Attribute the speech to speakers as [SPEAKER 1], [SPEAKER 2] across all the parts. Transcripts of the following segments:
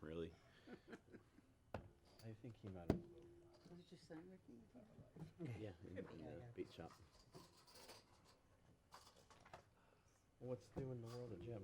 [SPEAKER 1] really.
[SPEAKER 2] I think he might have.
[SPEAKER 3] Did you sign, Ricky?
[SPEAKER 1] Yeah, in the beat shop.
[SPEAKER 2] What's new in the world of Jim?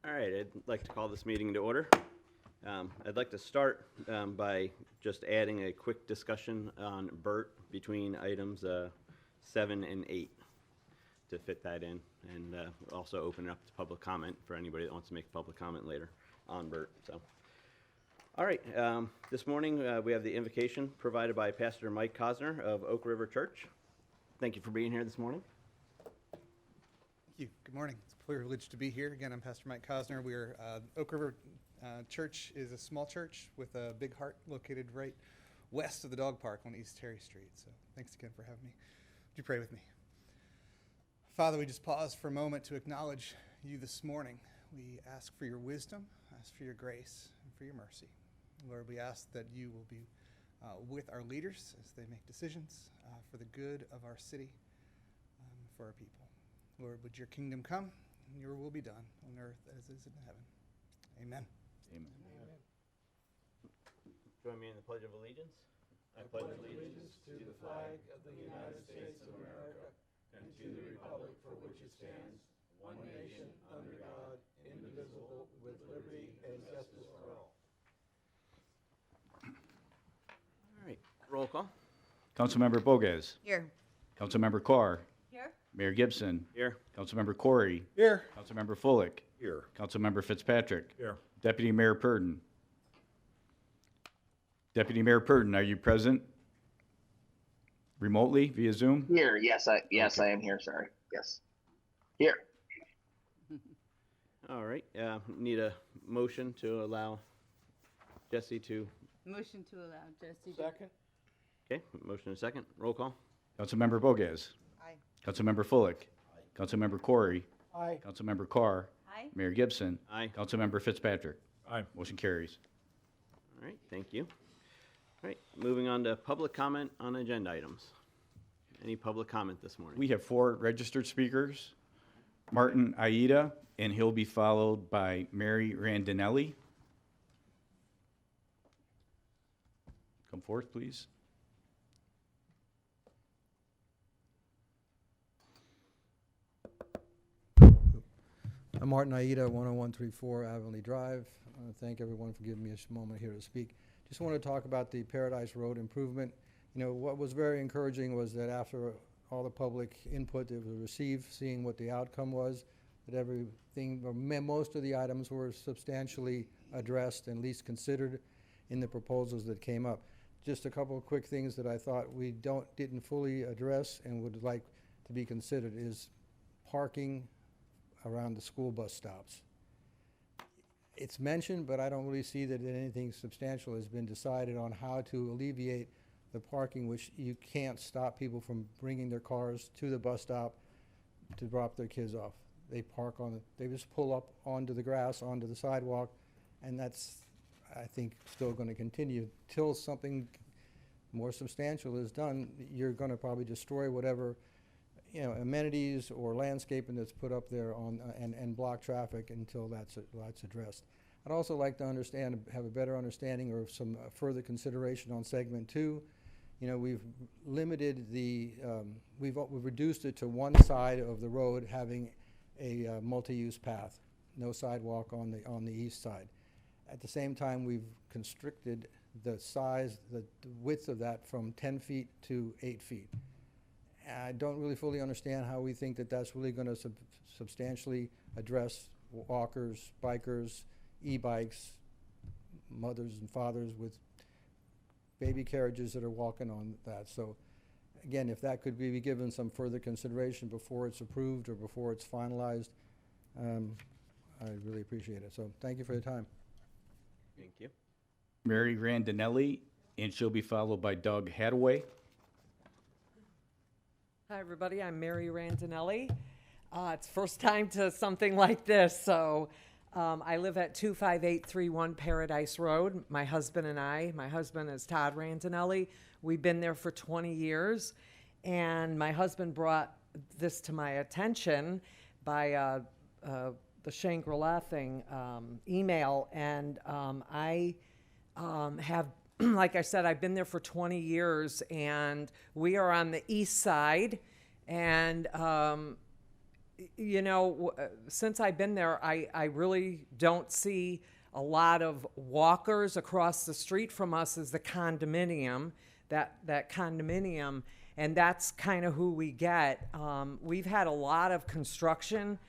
[SPEAKER 1] All right, I'd like to call this meeting to order. I'd like to start by just adding a quick discussion on BERT between items 7 and 8 to fit that in, and also open it up to public comment for anybody that wants to make a public comment later on BERT. So, all right, this morning we have the invocation provided by Pastor Mike Cosner of Oak River Church. Thank you for being here this morning.
[SPEAKER 4] Thank you. Good morning. It's a privilege to be here. Again, I'm Pastor Mike Cosner. We're Oak River Church is a small church with a big heart located right west of the dog park on East Terry Street. So thanks again for having me. Would you pray with me? Father, we just pause for a moment to acknowledge you this morning. We ask for your wisdom, ask for your grace, and for your mercy. Lord, we ask that you will be with our leaders as they make decisions for the good of our city, for our people. Lord, would your kingdom come and your will be done on earth as is in heaven. Amen.
[SPEAKER 5] Amen.
[SPEAKER 2] Amen.
[SPEAKER 1] Join me in the Pledge of Allegiance. I pledge allegiance
[SPEAKER 6] to the flag of the United States of America and to the republic for which it stands, one nation, under God, indivisible, with liberty and justice for all.
[SPEAKER 1] All right, roll call.
[SPEAKER 5] Councilmember Bogues.
[SPEAKER 3] Here.
[SPEAKER 5] Councilmember Carr.
[SPEAKER 3] Here.
[SPEAKER 5] Mayor Gibson.
[SPEAKER 1] Here.
[SPEAKER 5] Councilmember Corey.
[SPEAKER 4] Here.
[SPEAKER 5] Councilmember Fullick.
[SPEAKER 6] Here.
[SPEAKER 5] Councilmember Fitzpatrick.
[SPEAKER 6] Here.
[SPEAKER 5] Deputy Mayor Purdon. Deputy Mayor Purdon, are you present? Remotely via Zoom?
[SPEAKER 7] Here, yes, I am here. Sorry, yes, here.
[SPEAKER 1] All right, need a motion to allow Jesse to,
[SPEAKER 3] Motion to allow Jesse.
[SPEAKER 2] Second?
[SPEAKER 1] okay, motion and second, roll call.
[SPEAKER 5] Councilmember Bogues.
[SPEAKER 3] Aye.
[SPEAKER 5] Councilmember Fullick. Councilmember Corey.
[SPEAKER 2] Aye.
[SPEAKER 5] Councilmember Carr.
[SPEAKER 3] Aye.
[SPEAKER 5] Mayor Gibson.
[SPEAKER 1] Aye.
[SPEAKER 5] Councilmember Fitzpatrick.
[SPEAKER 6] Aye.
[SPEAKER 5] Motion carries.
[SPEAKER 1] All right, thank you. All right, moving on to public comment on agenda items. Any public comment this morning?
[SPEAKER 5] We have 4 registered speakers. Martin Aida, and he'll be followed by Mary Randinelli. Come forth, please.
[SPEAKER 8] I'm Martin Aida, 10134 Avonlea Drive. I want to thank everyone for giving me a moment here to speak. Just want to talk about the Paradise Road improvement. You know, what was very encouraging was that after all the public input that was received, seeing what the outcome was, that everything, or most of the items were substantially addressed and at least considered. in the proposals that came up. Just a couple of quick things that I thought we didn't fully address and would like to be considered is parking around the school bus stops. It's mentioned, but I don't really see that anything substantial has been decided on how to alleviate the parking, which you can't stop people from bringing their cars to the bus stop to drop their kids off. They park they just pull up onto the grass, onto the sidewalk, and that's, I think, still going to continue till something more substantial is done. You're going to probably destroy whatever, amenities or landscaping that's put up there and block traffic until that's addressed. I'd also like to have a better understanding or some further consideration on segment 2. We've limited we've reduced it to one side of the road having a multi-use path, no sidewalk on the east side. At the same time, we've constricted the width of that from 10 feet to 8 feet. I don't really fully understand how we think that that's really going to substantially address walkers, bikers, e-bikes, mothers and fathers with baby carriages that are walking on that. So again, if that could be given some further consideration before it's approved or before it's finalized, I'd really appreciate it. So thank you for your time.
[SPEAKER 1] Thank you.
[SPEAKER 5] Mary Randinelli, and she'll be followed by Doug Hadaway.
[SPEAKER 9] Hi, everybody. I'm Mary Randinelli. It's first time to something like this, so I live at 25831 Paradise Road. My husband is Todd Randinelli. We've been there for 20 years, and my husband brought this to my attention by the Shangri-La thing email, and I have, like I said, I've been there for 20 years, and we are on the east side, and since I've been there, I really don't see a lot of walkers. Across the street from us is the condominium, that condominium, and that's kind of who we get. We've had a lot of construction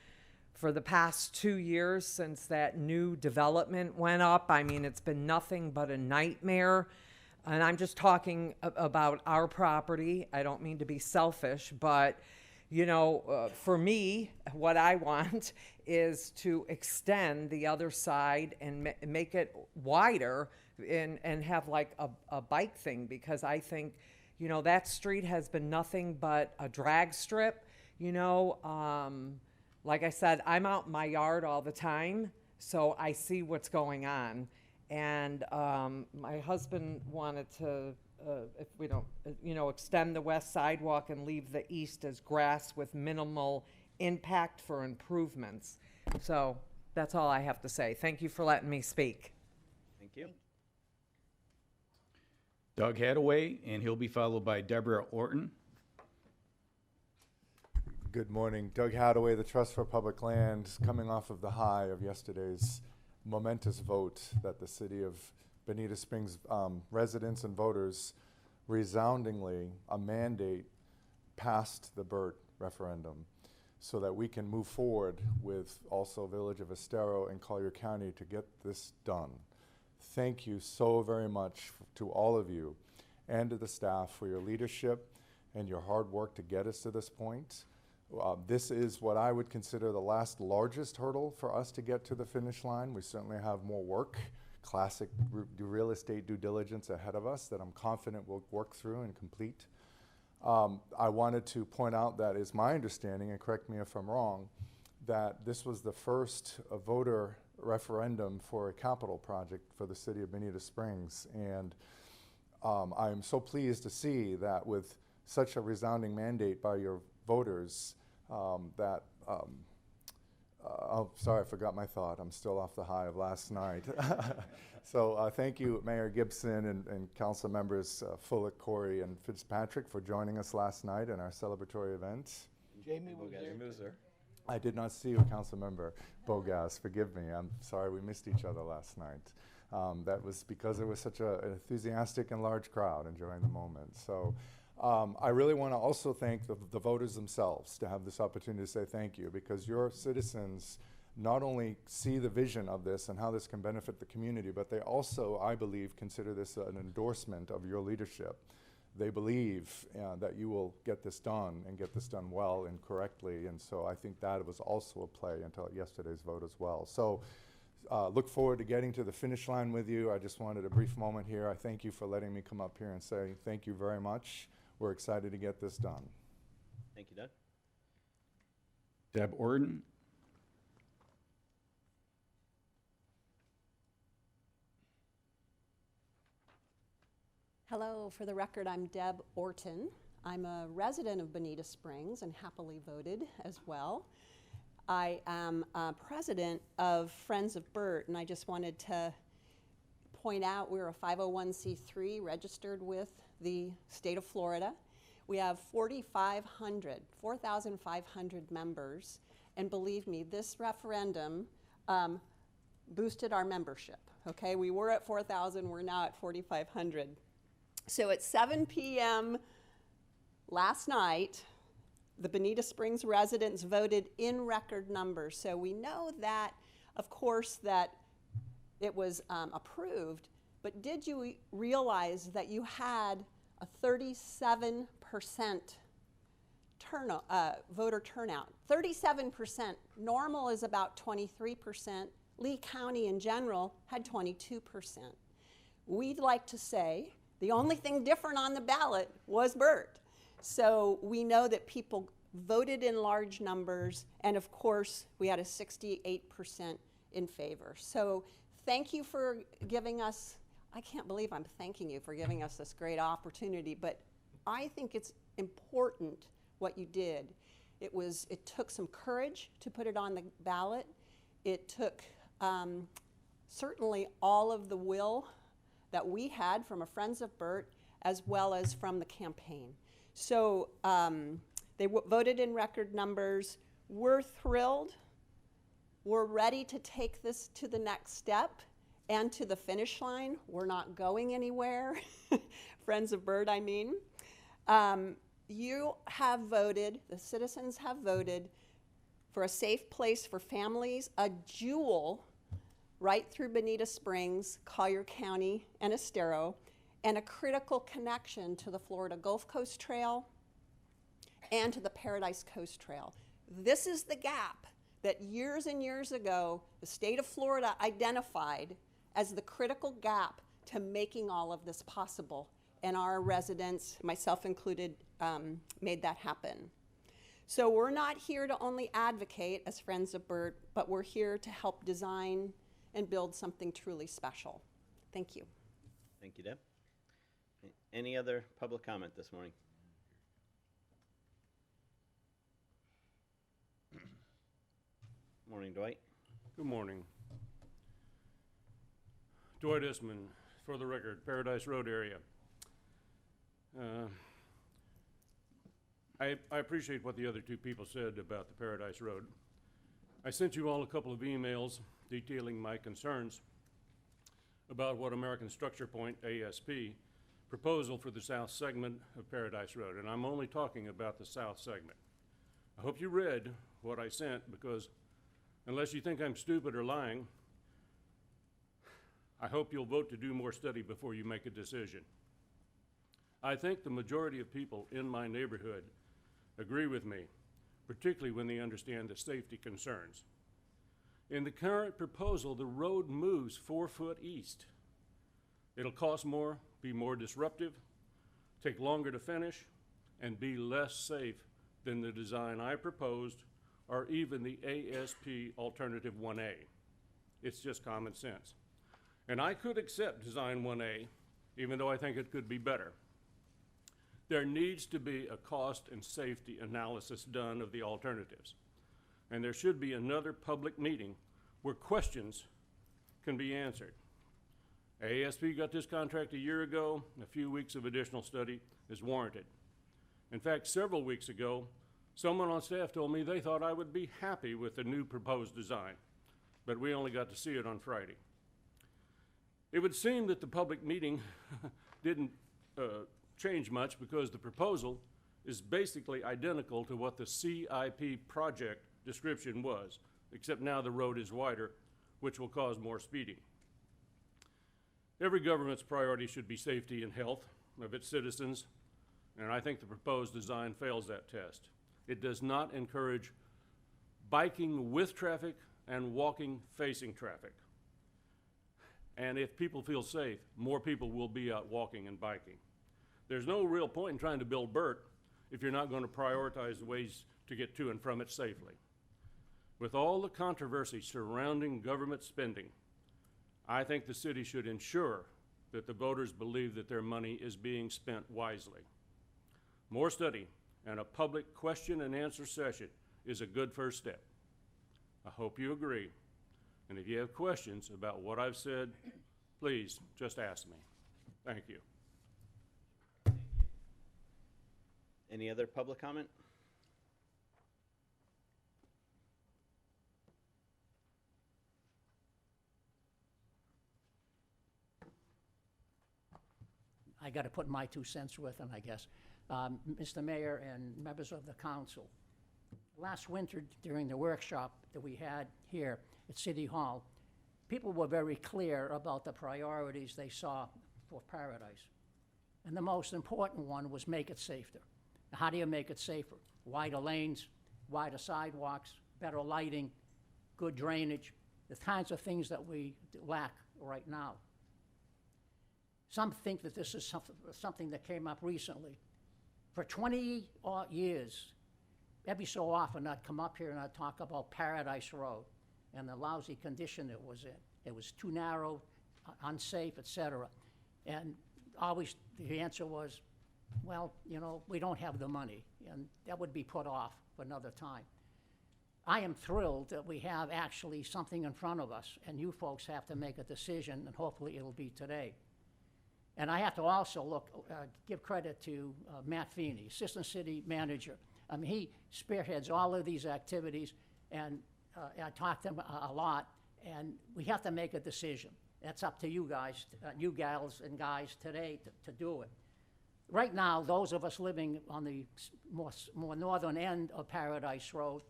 [SPEAKER 9] for the past 2 years since that new development went up. I mean, it's been nothing but a nightmare. And I'm just talking about our property. I don't mean to be selfish, but for me, what I want is to extend the other side and make it wider and have like a bike thing, because I think, that street has been nothing but a drag strip. Like I said, I'm out in my yard all the time, so I see what's going on. And my husband wanted to, if we don't, extend the west sidewalk and leave the east as grass with minimal impact for improvements. So that's all I have to say. Thank you for letting me speak.
[SPEAKER 1] Thank you.
[SPEAKER 5] Doug Hadaway, and he'll be followed by Deborah Orton.
[SPEAKER 6] Good morning. Doug Hadaway, the Trust for Public Land, coming off of the high of yesterday's momentous vote that the city of Bonita Springs residents and voters resoundingly a mandate passed the Burt referendum so that we can move forward with also Village of Estero and Collier County to get this done. Thank you so very much to all of you and to the staff for your leadership and your hard work to get us to this point. This is what I would consider the last largest hurdle for us to get to the finish line. We certainly have more work, classic real estate due diligence ahead of us that I'm confident we'll work through and complete. I wanted to point out that it's my understanding, and correct me if I'm wrong, that this was the first voter referendum for a capital project for the city of Bonita Springs. And I am so pleased to see that with such a resounding mandate by your voters oh, sorry, I forgot my thought. I'm still off the high of last night. So thank you, Mayor Gibson and council members Fullick, Corey, and Fitzpatrick for joining us last night in our celebratory event.
[SPEAKER 2] Jamie was there.
[SPEAKER 6] I did not see you, Council Member Bogas. Forgive me. I'm sorry we missed each other last night. That was because there was such an enthusiastic and large crowd enjoying the moment. So I really want to also thank the voters themselves to have this opportunity to say thank you, because your citizens not only see the vision of this and how this can benefit the community, but they also, I believe, consider this an endorsement of your leadership. They believe that you will get this done and get this done well and correctly, and so I think that was also a play until yesterday's vote as well. So look forward to getting to the finish line with you. I just wanted a brief moment here. I thank you for letting me come up here and say thank you very much. We're excited to get this done.
[SPEAKER 1] Thank you, Doug.
[SPEAKER 5] Deb Orton.
[SPEAKER 10] Hello, for the record, I'm Deb Orton. I'm a resident of Bonita Springs and happily voted as well. I am president of Friends of Burt, and I just wanted to point out we're a 501c3 registered with the state of Florida. We have 4,500 members, and believe me, this referendum boosted our membership, okay? We were at 4,000, we're now at 4,500. So at 7 p.m. last night, the Bonita Springs residents voted in record numbers. So we know that, of course, that it was approved, but did you realize that you had a 37% voter turnout? 37%. Normal is about 23%. Lee County in general had 22%. We'd like to say the only thing different on the ballot was Burt. So we know that people voted in large numbers, and of course, we had a 68% in favor. So thank you for giving us, I can't believe I'm thanking you for giving us this great opportunity, but I think it's important what you did. It took some courage to put it on the ballot. It took certainly all of the will that we had from a Friends of Burt as well as from the campaign. So they voted in record numbers. We're thrilled. We're ready to take this to the next step and to the finish line. We're not going anywhere. Friends of Burt, I mean. You have voted, the citizens have voted for a safe place for families, a jewel right through Bonita Springs, Collier County, and Estero, and a critical connection to the Florida Gulf Coast Trail and to the Paradise Coast Trail. This is the gap that years and years ago, the state of Florida identified as the critical gap to making all of this possible. And our residents, myself included, made that happen. So we're not here to only advocate as Friends of Burt, but we're here to help design and build something truly special. Thank you.
[SPEAKER 1] Thank you, Deb. Any other public comment this morning? Morning, Dwight.
[SPEAKER 11] Good morning. Dwight Isman, for the record, Paradise Road area. I appreciate what the other two people said about the Paradise Road. I sent you all a couple of emails detailing my concerns about what American Structure Point, ASP, proposal for the south segment of Paradise Road, and I'm only talking about the south segment. I hope you read what I sent, because unless you think I'm stupid or lying, I hope you'll vote to do more study before you make a decision. I think the majority of people in my neighborhood agree with me, particularly when they understand the safety concerns. In the current proposal, the road moves 4 foot east. It'll cost more, be more disruptive, take longer to finish, and be less safe than the design I proposed or even the ASP Alternative 1A. It's just common sense. And I could accept Design 1A, even though I think it could be better. There needs to be a cost and safety analysis done of the alternatives. And there should be another public meeting where questions can be answered. ASP got this contract a year ago. A few weeks of additional study is warranted. In fact, several weeks ago, someone on staff told me they thought I would be happy with the new proposed design, but we only got to see it on Friday. It would seem that the public meeting didn't change much, because the proposal is basically identical to what the CIP project description was. except now the road is wider, which will cause more speeding. Every government's priority should be safety and health of its citizens, and I think the proposed design fails that test. It does not encourage biking with traffic and walking facing traffic. And if people feel safe, more people will be out walking and biking. There's no real point in trying to build BERT if you're not going to prioritize the ways to get to and from it safely. With all the controversy surrounding government spending, I think the city should ensure that the voters believe that their money is being spent wisely. More study and a public question and answer session is a good first step. I hope you agree. And if you have questions about what I've said, please just ask me. Thank you.
[SPEAKER 1] Any other public comment?
[SPEAKER 2] I got to put my 2 cents worth in, I guess. Mr. Mayor and members of the council, last winter during the workshop that we had here at City Hall, people were very clear about the priorities they saw for Paradise. And the most important one was make it safer. How do you make it safer? Wider lanes, wider sidewalks, better lighting, good drainage, the kinds of things that we lack right now. Some think that this is something that came up recently. For 20 odd years, every so often I'd come up here and I'd talk about Paradise Road and the lousy condition it was in. It was too narrow, unsafe, etc. And always the answer was, well, you know, we don't have the money, and that would be put off for another time. I am thrilled that we have actually something in front of us, and you folks have to make a decision, and hopefully it'll be today. And I have to also give credit to Matt Feeney, Assistant City Manager. I mean, he spearheads all of these activities, and I talk to him a lot, and we have to make a decision. That's up to you guys, you gals and guys today to do it. Right now, those of us living on the more northern end of Paradise Road,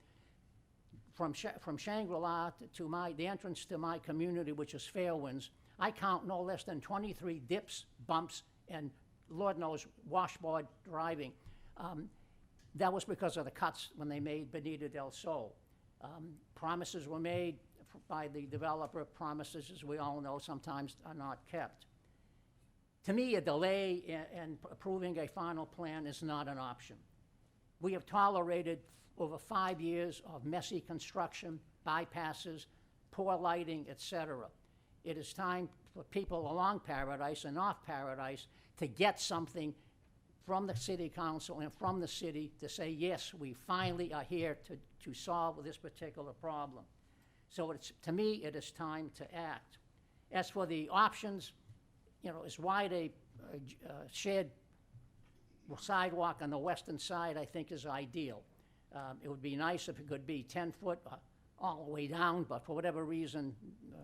[SPEAKER 2] from Shangri-La to the entrance to my community, which is Fairwinds, I count no less than 23 dips, bumps, and Lord knows washboard driving. That was because of the cuts when they made Bonita del Sol. Promises were made by the developer. Promises, as we all know, sometimes are not kept. To me, a delay in approving a final plan is not an option. We have tolerated over 5 years of messy construction, bypasses, poor lighting, etc. It is time for people along Paradise and off Paradise to get something from the city council and from the city to say, yes, we finally are here to solve this particular problem. So to me, it is time to act. As for the options, you know, as wide a shared sidewalk on the western side, I think, is ideal. It would be nice if it could be 10 foot all the way down, but for whatever reason,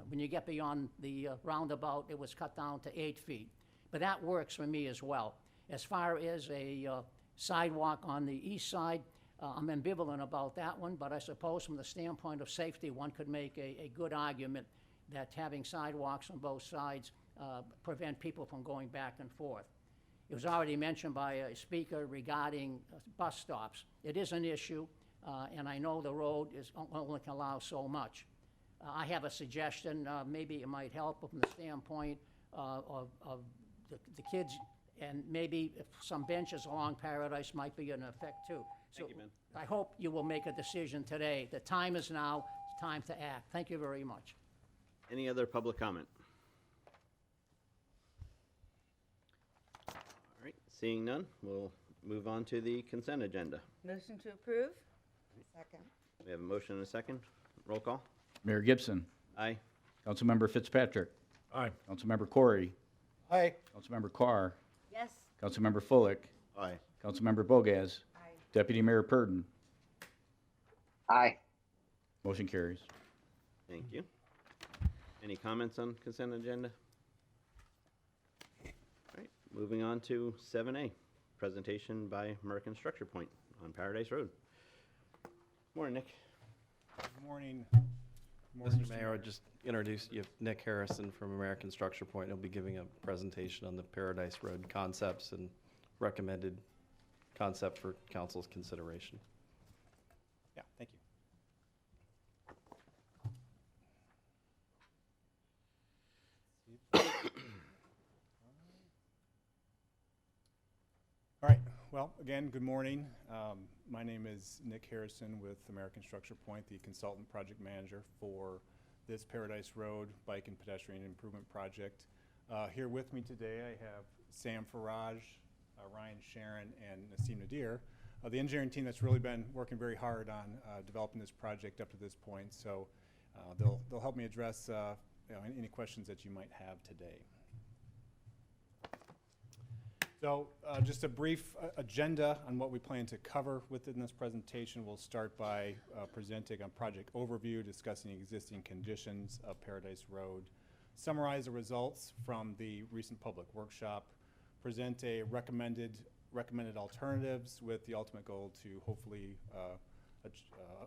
[SPEAKER 2] when you get beyond the roundabout, it was cut down to 8 feet. But that works for me as well. As far as a sidewalk on the east side, I'm ambivalent about that one, but I suppose from the standpoint of safety, one could make a good argument that having sidewalks on both sides prevent people from going back and forth. It was already mentioned by a speaker regarding bus stops. It is an issue, and I know the road only can allow so much. I have a suggestion. Maybe it might help from the standpoint of the kids, and maybe if some benches along Paradise might be in effect too.
[SPEAKER 1] Thank you, Ben.
[SPEAKER 2] I hope you will make a decision today. The time is now. It's time to act. Thank you very much.
[SPEAKER 1] Any other public comment? All right, seeing none, we'll move on to the consent agenda.
[SPEAKER 3] Motion to approve? Second.
[SPEAKER 1] We have a motion and a second. Roll call.
[SPEAKER 5] Mayor Gibson.
[SPEAKER 1] Aye.
[SPEAKER 5] Councilmember Fitzpatrick.
[SPEAKER 6] Aye.
[SPEAKER 5] Councilmember Corey.
[SPEAKER 6] Aye.
[SPEAKER 5] Councilmember Carr.
[SPEAKER 3] Yes.
[SPEAKER 5] Councilmember Fullick.
[SPEAKER 1] Aye.
[SPEAKER 5] Councilmember Bogaz.
[SPEAKER 3] Aye.
[SPEAKER 5] Deputy Mayor Purdon.
[SPEAKER 7] Aye.
[SPEAKER 5] Motion carries.
[SPEAKER 1] Thank you. Any comments on consent agenda? All right, moving on to 7A, presentation by American Structure Point on Paradise Road. Morning, Nick.
[SPEAKER 12] Good morning.
[SPEAKER 4] Morning,
[SPEAKER 12] Mr. Mayor, I'll just introduce you, Nick Harrison from American Structure Point. He'll be giving a presentation on the Paradise Road concepts and recommended concept for council's consideration.
[SPEAKER 4] Yeah, thank you. All right, well, again, good morning. My name is Nick Harrison with American Structure Point, the consultant project manager for this Paradise Road Bike and Pedestrian Improvement Project. Here with me today, I have Sam Faraj, Ryan Sharon, and Nassim Nadir, the engineering team that's really been working very hard on developing this project up to this point. So they'll help me address any questions that you might have today. So just a brief agenda on what we plan to cover within this presentation. We'll start by presenting a project overview, discussing existing conditions of Paradise Road, summarize the results from the recent public workshop, present a recommended alternatives with the ultimate goal to hopefully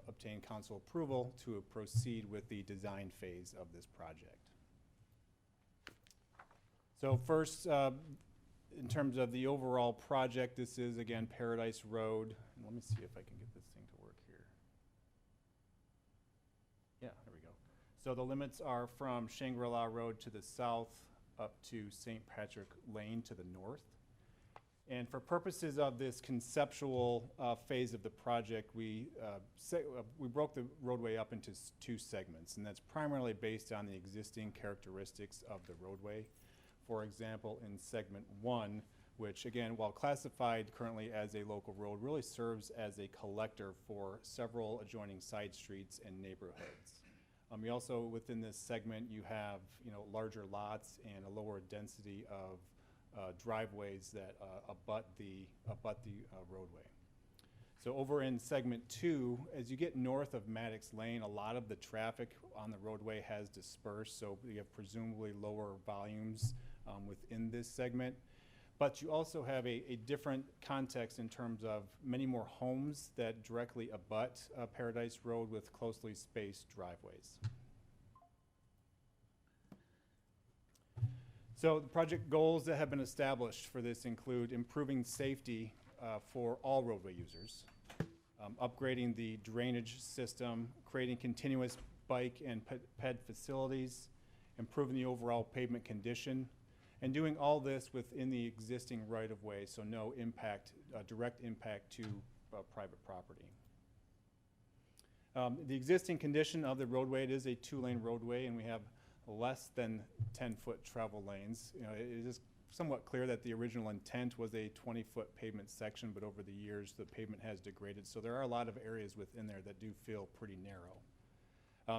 [SPEAKER 4] obtain council approval to proceed with the design phase of this project. So first, in terms of the overall project, this is again Paradise Road. And let me see if I can get this thing to work here. Yeah, there we go. So the limits are from Shangri-La Road to the south up to St. Patrick Lane to the north. And for purposes of this conceptual phase of the project, we broke the roadway up into two segments, and that's primarily based on the existing characteristics of the roadway. For example, in segment 1, which again, while classified currently as a local road, really serves as a collector for several adjoining side streets and neighborhoods. You also, within this segment, you have larger lots and a lower density of driveways that abut the roadway. So over in segment 2, as you get north of Maddox Lane, a lot of the traffic on the roadway has dispersed, so you have presumably lower volumes within this segment. But you also have a different context in terms of many more homes that directly abut Paradise Road with closely spaced driveways. So the project goals that have been established for this include improving safety for all roadway users, upgrading the drainage system, creating continuous bike and ped facilities, improving the overall pavement condition, and doing all this within the existing right-of-way, so no impact, direct impact to private property. The existing condition of the roadway, it is a 2-lane roadway, and we have less than 10-foot travel lanes. It is somewhat clear that the original intent was a 20-foot pavement section, but over the years the pavement has degraded, so there are a lot of areas within there that do feel pretty narrow.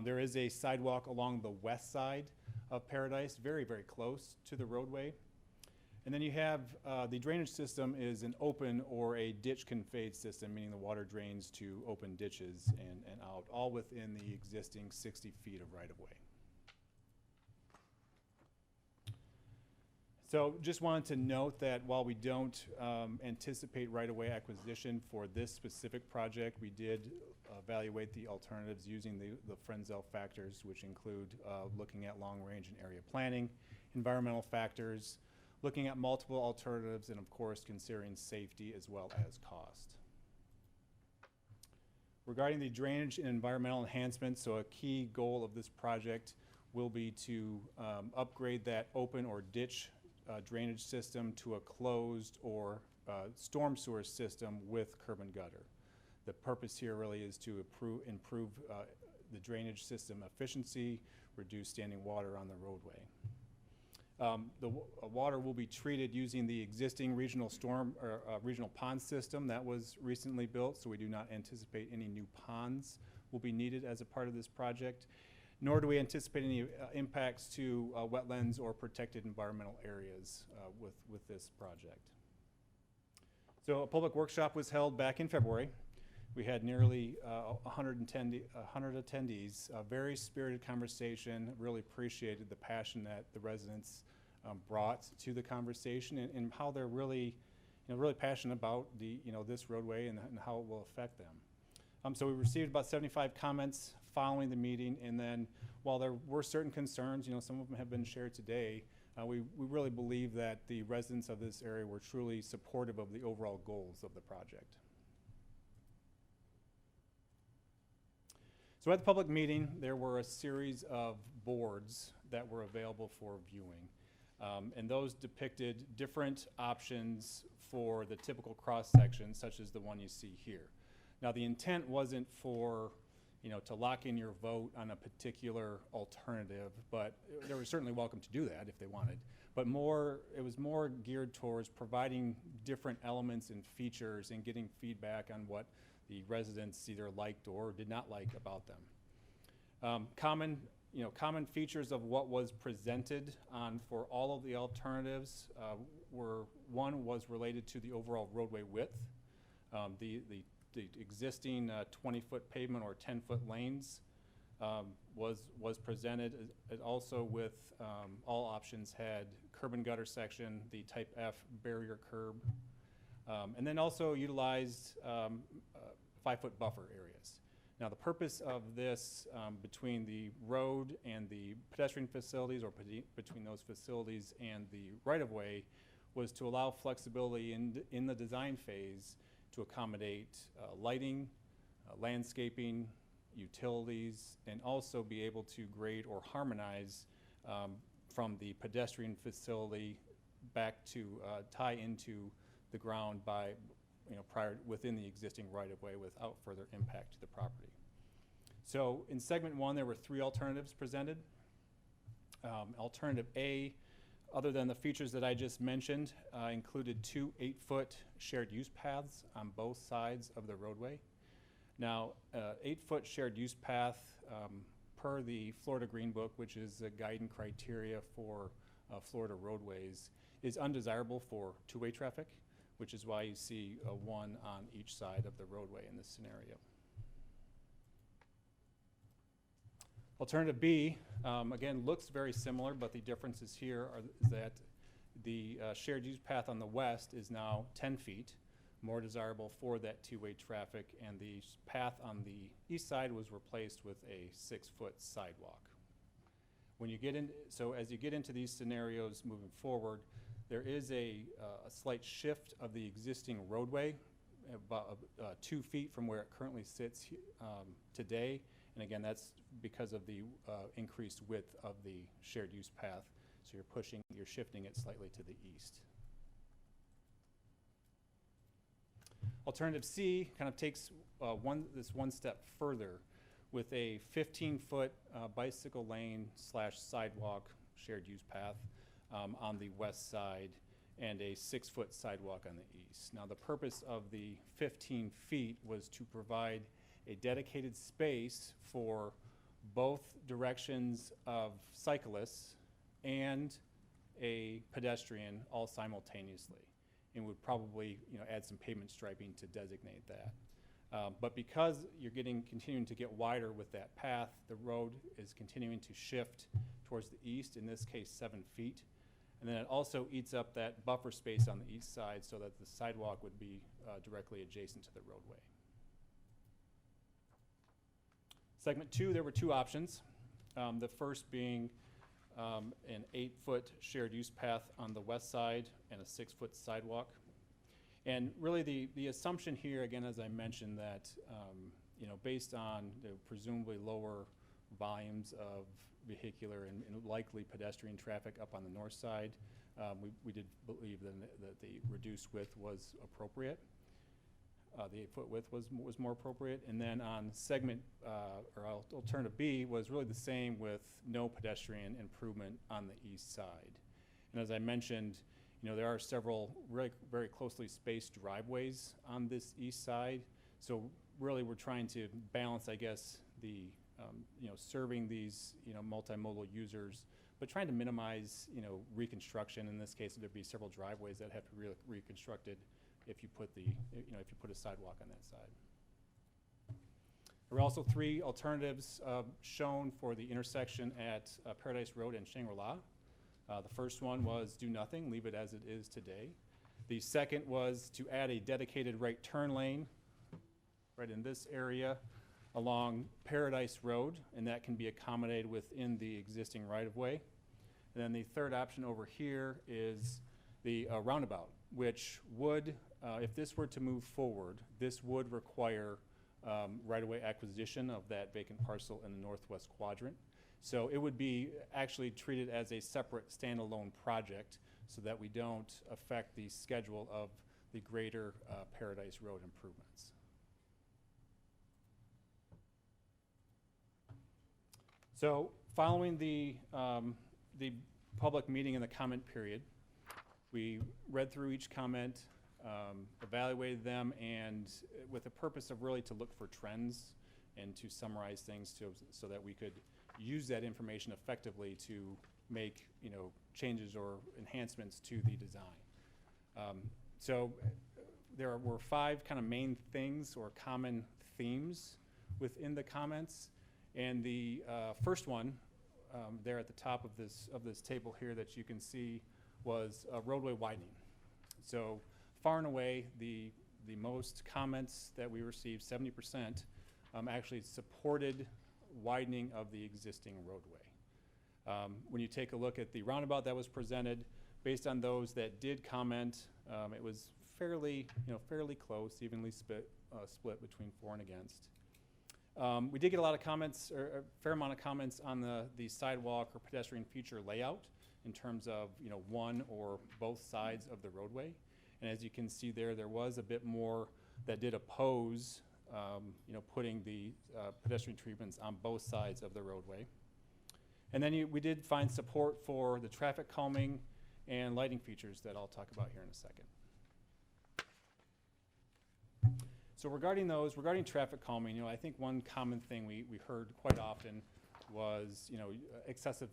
[SPEAKER 4] There is a sidewalk along the west side of Paradise, very, very close to the roadway. And then you have the drainage system is an open or a ditch conveyed system, meaning the water drains to open ditches and out, all within the existing 60 feet of right-of-way. So just wanted to note that while we don't anticipate right-of-way acquisition for this specific project, we did evaluate the alternatives using the Frenzel factors, which include looking at long-range and area planning, environmental factors, looking at multiple alternatives, and of course considering safety as well as cost. Regarding the drainage and environmental enhancements, so a key goal of this project will be to upgrade that open or ditch drainage system to a closed or storm sewer system with curb and gutter. The purpose here really is to improve the drainage system efficiency, reduce standing water on the roadway. The water will be treated using the existing regional regional pond system that was recently built, so we do not anticipate any new ponds will be needed as a part of this project, nor do we anticipate any impacts to wetlands or protected environmental areas with this project. So a public workshop was held back in February. We had nearly 100 attendees, a very spirited conversation. Really appreciated the passion that the residents brought to the conversation and how they're really, really passionate about this roadway and how it will affect them. So we received about 75 comments.
[SPEAKER 13] following the meeting. And then while there were certain concerns, some of them have been shared today, we really believe that the residents of this area were truly supportive of the overall goals of the project. So at the public meeting, there were a series of boards that were available for viewing. And those depicted different options for the typical cross-section, such as the one you see here. Now, the intent wasn't for, to lock in your vote on a particular alternative, but they were certainly welcome to do that if they wanted. But it was more geared towards providing different elements and features and getting feedback on what the residents either liked or did not like about them. Common features of what was presented for all of the alternatives one was related to the overall roadway width. The existing 20-foot pavement or 10-foot lanes was presented. It also with all options had curb and gutter section, the type F barrier curb, and then also utilized 5-foot buffer areas. Now the purpose of this between the road and the pedestrian facilities, or between those facilities and the right-of-way, was to allow flexibility in the design phase to accommodate lighting, landscaping, utilities, and also be able to grade or harmonize from the pedestrian facility back to tie into the ground by within the existing right-of-way without further impact to the property. So in segment 1, there were 3 alternatives presented. Alternative A, other than the features that I just mentioned, included 2 8-foot shared use paths on both sides of the roadway. Now, 8-foot shared use path, per the Florida Green Book, which is a guiding criteria for Florida roadways, is undesirable for two-way traffic, which is why you see one on each side of the roadway in this scenario. Alternative B, again, looks very similar, but the differences here is that the shared use path on the west is now 10 feet, more desirable for that two-way traffic, and the path on the east side was replaced with a 6-foot sidewalk. When you get in, so as you get into these scenarios moving forward, there is a slight shift of the existing roadway, about 2 feet from where it currently sits today. And again, that's because of the increased width of the shared use path. So you're shifting it slightly to the east. Alternative C kind of takes this one step further with a 15-foot bicycle lane / sidewalk shared use path on the west side and a 6-foot sidewalk on the east. Now the purpose of the 15 feet was to provide a dedicated space for both directions of cyclists and a pedestrian all simultaneously, and would probably add some pavement striping to designate that. But because you're continuing to get wider with that path, the road is continuing to shift towards the east, in this case 7 feet. And then it also eats up that buffer space on the east side so that the sidewalk would be directly adjacent to the roadway. Segment 2, there were 2 options. The first being an 8-foot shared use path on the west side and a 6-foot sidewalk. And really the assumption here, again, as I mentioned, that based on the presumably lower volumes of vehicular and likely pedestrian traffic up on the north side, we did believe that the reduced width was appropriate. The 8-foot width was more appropriate. And then on segment, or alternative B, was really the same with no pedestrian improvement on the east side. And as I mentioned, there are several very closely spaced driveways on this east side. So really we're trying to balance, I guess, the serving these multimodal users, but trying to minimize reconstruction. In this case, there'd be several driveways that have to be reconstructed if you put if you put a sidewalk on that side. There are also 3 alternatives shown for the intersection at Paradise Road and Shangri-La. The first one was do nothing, leave it as it is today. The second was to add a dedicated right turn lane right in this area along Paradise Road, and that can be accommodated within the existing right-of-way. And then the third option over here is the roundabout, which would, if this were to move forward, this would require right-of-way acquisition of that vacant parcel in the northwest quadrant. So it would be actually treated as a separate standalone project so that we don't affect the schedule of the greater Paradise Road improvements. So following the public meeting and the comment period, we read through each comment, evaluated them, and with the purpose of really to look for trends and to summarize things so that we could use that information effectively to make, you know, changes or enhancements to the design. So there were 5 kind of main things or common themes within the comments. And the first one, there at the top of this table here that you can see, was roadway widening. So far and away, the most comments that we received, 70%, actually supported widening of the existing roadway. When you take a look at the roundabout that was presented, based on those that did comment, it was fairly close, evenly split between for and against. We did get a lot of comments, or a fair amount of comments on the sidewalk or pedestrian feature layout in terms of, you know, one or both sides of the roadway. And as you can see there was a bit more that did oppose, you know, putting the pedestrian treatments on both sides of the roadway. And then we did find support for the traffic calming and lighting features that I'll talk about here in a second. So regarding traffic calming, you know, I think one common thing we heard quite often was, you know, excessive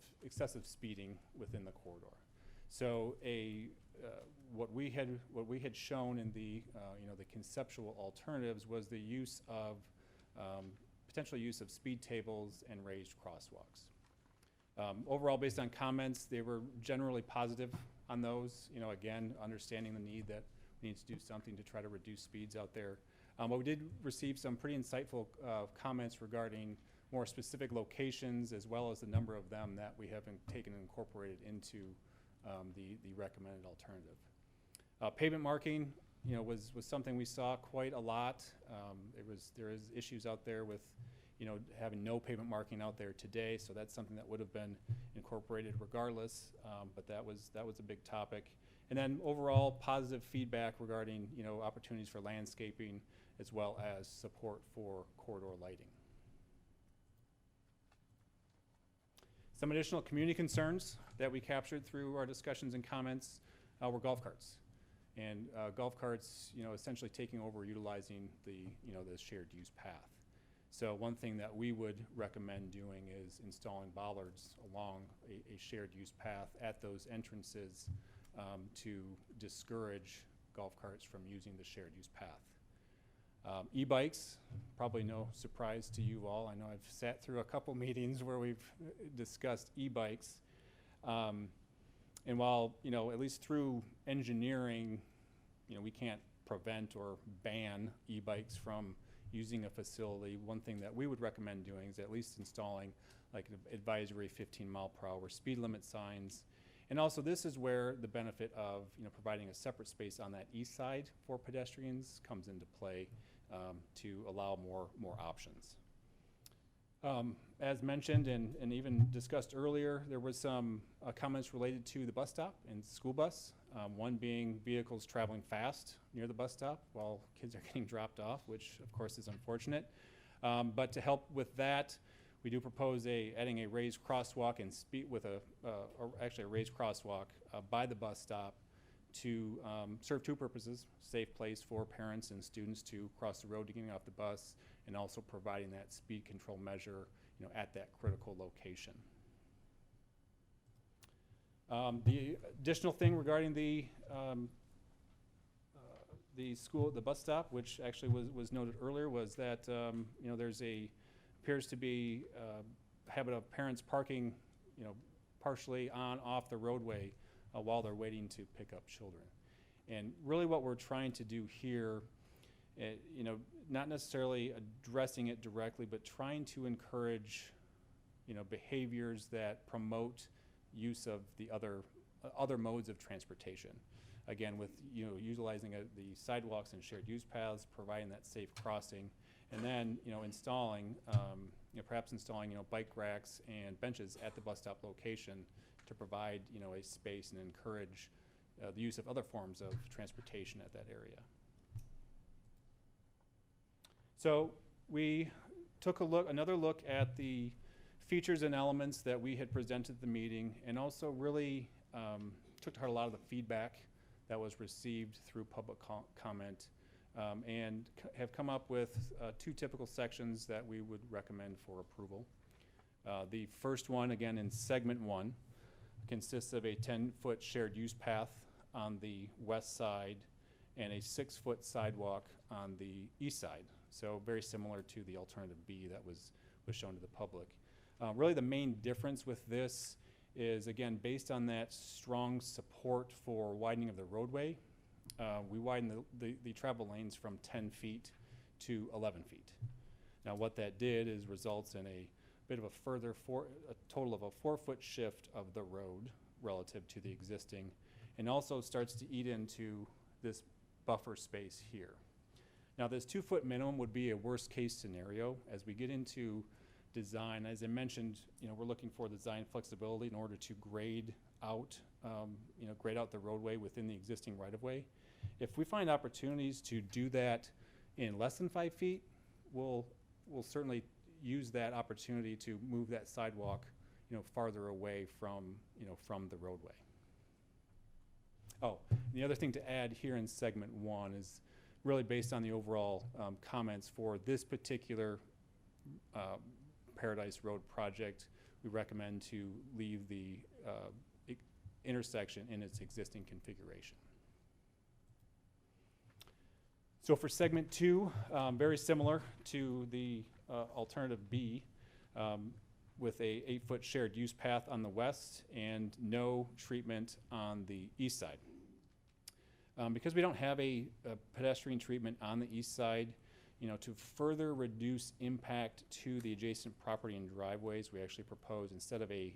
[SPEAKER 13] speeding within the corridor. So what we had shown in the you know, the conceptual alternatives was the use of potential use of speed tables and raised crosswalks. Overall, based on comments, they were generally positive on those. You know, again, understanding the need that we need to do something to try to reduce speeds out there. But we did receive some pretty insightful comments regarding more specific locations, as well as the number of them that we have taken and incorporated into the recommended alternative. Pavement marking, you know, was something we saw quite a lot. There is issues out there with, you know, having no pavement marking out there today, so that's something that would have been incorporated regardless. But that was a big topic. And then overall positive feedback regarding, you know, opportunities for landscaping, as well as support for corridor lighting. Some additional community concerns that we captured through our discussions and comments were golf carts. And golf carts, you know, essentially taking over utilizing the shared use path. So one thing that we would recommend doing is installing bollards along a shared use path at those entrances to discourage golf carts from using the shared use path. E-bikes, probably no surprise to you all. I know I've sat through a couple meetings where we've discussed e-bikes. And while, you know, at least through engineering, you know, we can't prevent or ban e-bikes from using a facility, one thing that we would recommend doing is at least installing like an advisory 15-mile-per-hour speed limit signs. And also, this is where the benefit of, you know, providing a separate space on that east side for pedestrians comes into play to allow more options. As mentioned and even discussed earlier, there was some comments related to the bus stop and school bus. One being vehicles traveling fast near the bus stop while kids are getting dropped off, which of course is unfortunate. But to help with that, we do propose adding a raised crosswalk and speed with actually a raised crosswalk by the bus stop to serve 2 purposes: safe place for parents and students to cross the road to getting off the bus, and also providing that speed control measure, you know, at that critical location. The additional thing regarding the bus stop, which actually was noted earlier, was that you know, there's appears to be a habit of parents parking, you know, partially off the roadway while they're waiting to pick up children. And really what we're trying to do here you know, not necessarily addressing it directly, but trying to encourage, you know, behaviors that promote use of the other modes of transportation. Again, with, you know, utilizing the sidewalks and shared use paths, providing that safe crossing, and then, you know, installing, you know, perhaps installing, you know, bike racks and benches at the bus stop location to provide, you know, a space and encourage the use of other forms of transportation at that area. So we took another look at the features and elements that we had presented at the meeting, and also really took to heart a lot of the feedback that was received through public comment, and have come up with 2 typical sections that we would recommend for approval. The first one, again in segment 1, consists of a 10-foot shared use path on the west side and a 6-foot sidewalk on the east side. So very similar to the alternative B that was shown to the public. Really the main difference with this is, again, based on that strong support for widening of the roadway, we widened the travel lanes from 10 feet to 11 feet. Now what that did is results in a bit of a total of a 4-foot shift of the road relative to the existing, and also starts to eat into this buffer space here. Now this 2-foot minimum would be a worst case scenario. As we get into design, as I mentioned, you know, we're looking for design flexibility in order to grade out, you know, grade out the roadway within the existing right-of-way. If we find opportunities to do that in less than 5 feet, we'll certainly use that opportunity to move that sidewalk, you know, farther away from, you know, from the roadway. Oh, the other thing to add here in segment 1 is really based on the overall comments for this particular Paradise Road project. We recommend to leave the intersection in its existing configuration. So for segment 2, very similar to the alternative B, with a 8-foot shared use path on the west and no treatment on the east side. Because we don't have a pedestrian treatment on the east side, you know, to further reduce impact to the adjacent property and driveways, we actually propose, instead of a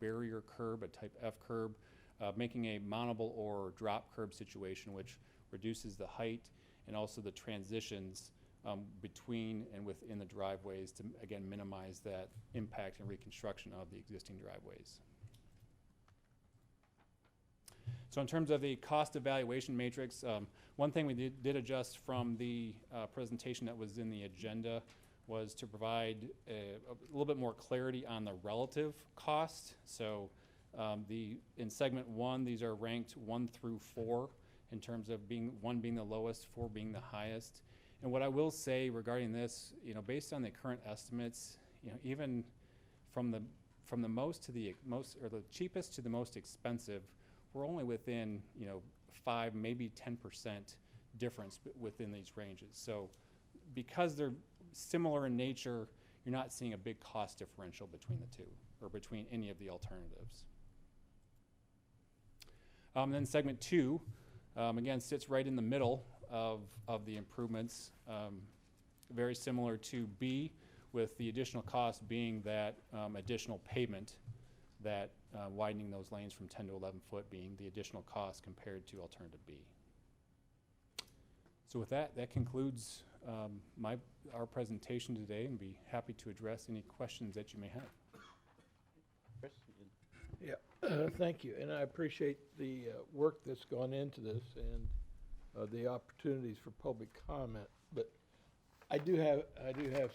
[SPEAKER 13] barrier curb, a type F curb, making a mountable or drop curb situation, which reduces the height and also the transitions between and within the driveways to, again, minimize that impact and reconstruction of the existing driveways. So in terms of the cost evaluation matrix, one thing we did adjust from the presentation that was in the agenda was to provide a little bit more clarity on the relative cost. So in segment 1, these are ranked 1 through 4 in terms of 1 being the lowest, 4 being the highest. And what I will say regarding this, you know, based on the current estimates, you know, even from the most to the most, or the cheapest to the most expensive, we're only within, you know, 5, maybe 10% difference within these ranges. So because they're similar in nature, you're not seeing a big cost differential between the two, or between any of the alternatives. Then segment 2, again, sits right in the middle of the improvements, very similar to B, with the additional cost being that additional pavement, that widening those lanes from 10 to 11 foot being the additional cost compared to alternative B. So with that concludes our presentation today, and be happy to address any questions that you may have.
[SPEAKER 1] Chris?
[SPEAKER 14] Yeah, thank you, and I appreciate the work that's gone into this and the opportunities for public comment. But I do have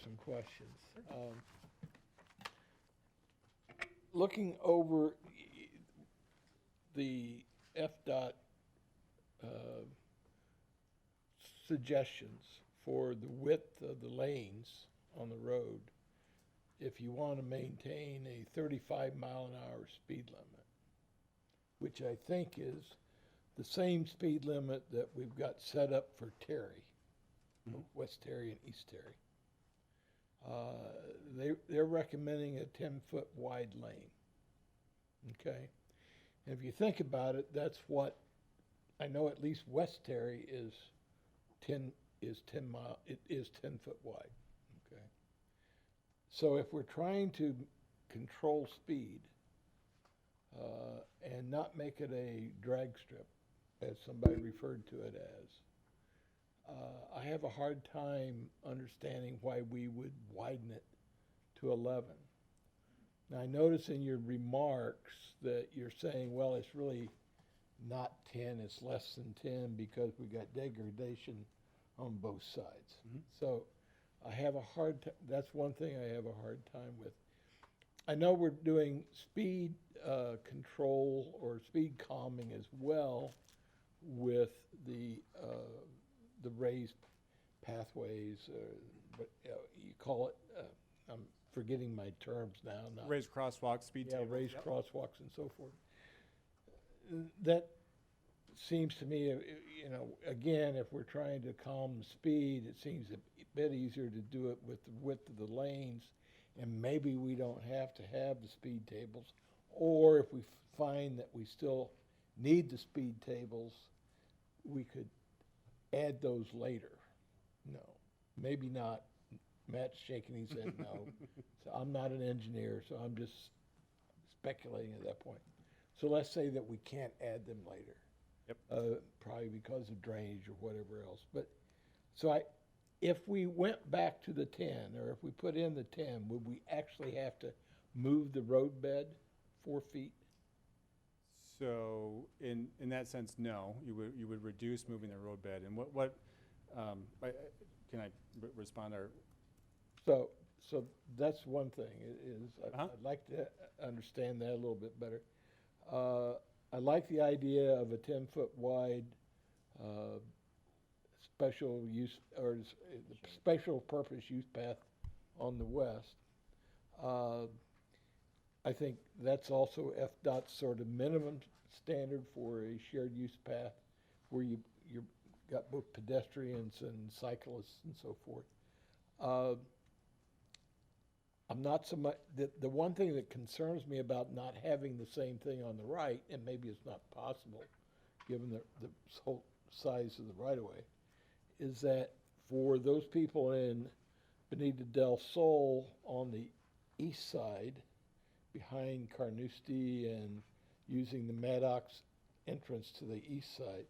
[SPEAKER 14] some questions. Looking over the FDOT suggestions for the width of the lanes on the road, if you want to maintain a 35-mile-an-hour speed limit, which I think is the same speed limit that we've got set up for Terry, West Terry and East Terry. They're recommending a 10-foot wide lane. Okay, and if you think about it, that's what I know. At least West Terry is 10 is 10 foot wide, okay? So if we're trying to control speed, and not make it a drag strip, as somebody referred to it as, I have a hard time understanding why we would widen it to 11. Now, I notice in your remarks that you're saying, well, it's really not 10, it's less than 10 because we got degradation on both sides. So I have a hard time, that's one thing I have a hard time with. I know we're doing speed control or speed calming as well with the raised pathways, what you call it, I'm forgetting my terms now.
[SPEAKER 13] Raised crosswalks, speed
[SPEAKER 14] Yeah,
[SPEAKER 13] tables.
[SPEAKER 14] raised
[SPEAKER 13] Yep.
[SPEAKER 14] crosswalks and so forth. That seems to me, again, if we're trying to calm the speed, it seems a bit easier to do it with the width of the lanes, and maybe we don't have to have the speed tables, or if we find that we still need the speed tables, we could add those later. No, maybe not. Matt's shaking his head no. So I'm not an engineer, so I'm just speculating at that point. So let's say that we can't add them later.
[SPEAKER 13] Yep.
[SPEAKER 14] Probably because of drainage or whatever else. But so if we went back to the 10, or if we put in the 10, would we actually have to move the road bed 4 feet?
[SPEAKER 13] So in that sense, no, you would reduce moving the roadbed. And can I respond or?
[SPEAKER 14] So that's one thing, I'd like to understand that a little bit better. I like the idea of a 10-foot wide special use or special purpose use path on the west. I think that's also FDOT's sort of minimum standard for a shared use path where you've got both pedestrians and cyclists and so forth. I'm not so much, the one thing that concerns me about not having the same thing on the right, and maybe it's not possible given the whole size of the right-of-way, is that for those people in Bonita del Sol on the east side, behind Carnoustie and using the Maddox entrance to the east side,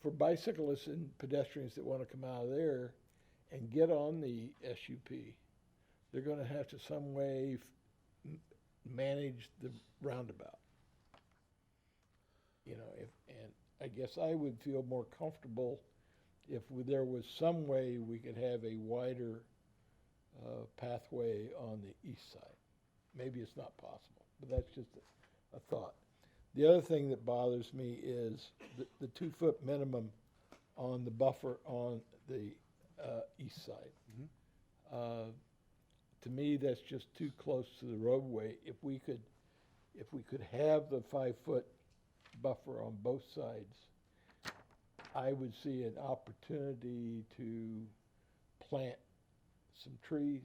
[SPEAKER 14] for bicyclists and pedestrians that want to come out of there and get on the SUP, they're going to have to some way manage the roundabout. And I guess I would feel more comfortable if there was some way we could have a wider pathway on the east side. Maybe it's not possible, but that's just a thought. The other thing that bothers me is the 2-foot minimum on the buffer on the east side. To me, that's just too close to the roadway. If we could have the 5-foot buffer on both sides, I would see an opportunity to plant some trees,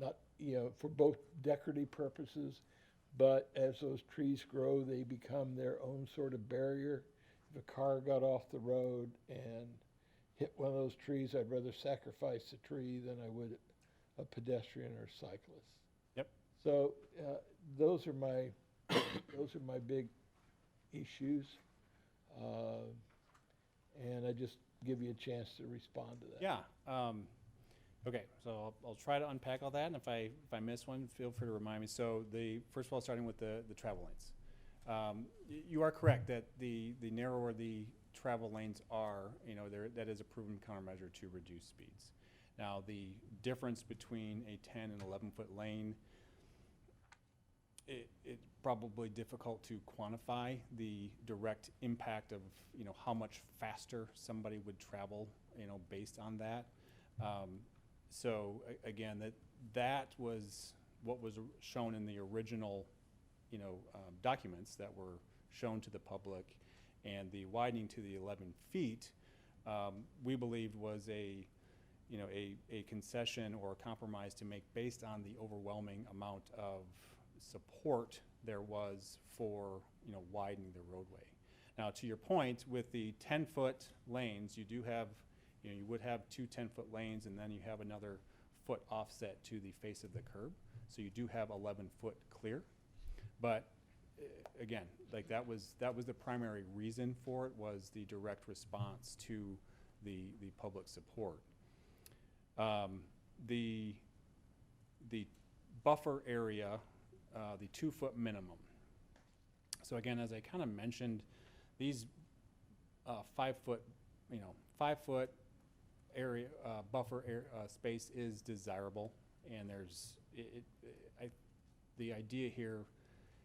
[SPEAKER 14] not, for both decorative purposes, but as those trees grow, they become their own sort of barrier. If a car got off the road and hit one of those trees, I'd rather sacrifice the tree than I would a pedestrian or cyclist.
[SPEAKER 13] Yep.
[SPEAKER 14] So those are my big issues, and I just give you a chance to respond to that.
[SPEAKER 13] Yeah. Okay. So I'll try to unpack all that, and if I miss one, feel free to remind me. So first of all, starting with the travel lanes. You are correct that the narrower the travel lanes are, that is a proven countermeasure to reduce speeds. Now, the difference between a 10 and 11-foot lane, it's probably difficult to quantify the direct impact of, how much faster somebody would travel, based on that. So again, that was what was shown in the original, documents that were shown to the public. And the widening to the 11 feet, we believed was a concession or a compromise to make based on the overwhelming amount of support there was for, widening the roadway. Now, to your point, with the 10-foot lanes, you do have, you would have two 10-foot lanes, and then you have another foot offset to the face of the curb. So you do have 11-foot clear. But again, like that was the primary reason for it, was the direct response to the public support. The buffer area, the 2-foot minimum. So again, as I kind of mentioned, these 5-foot, 5-foot area buffer space is desirable, and there's the idea here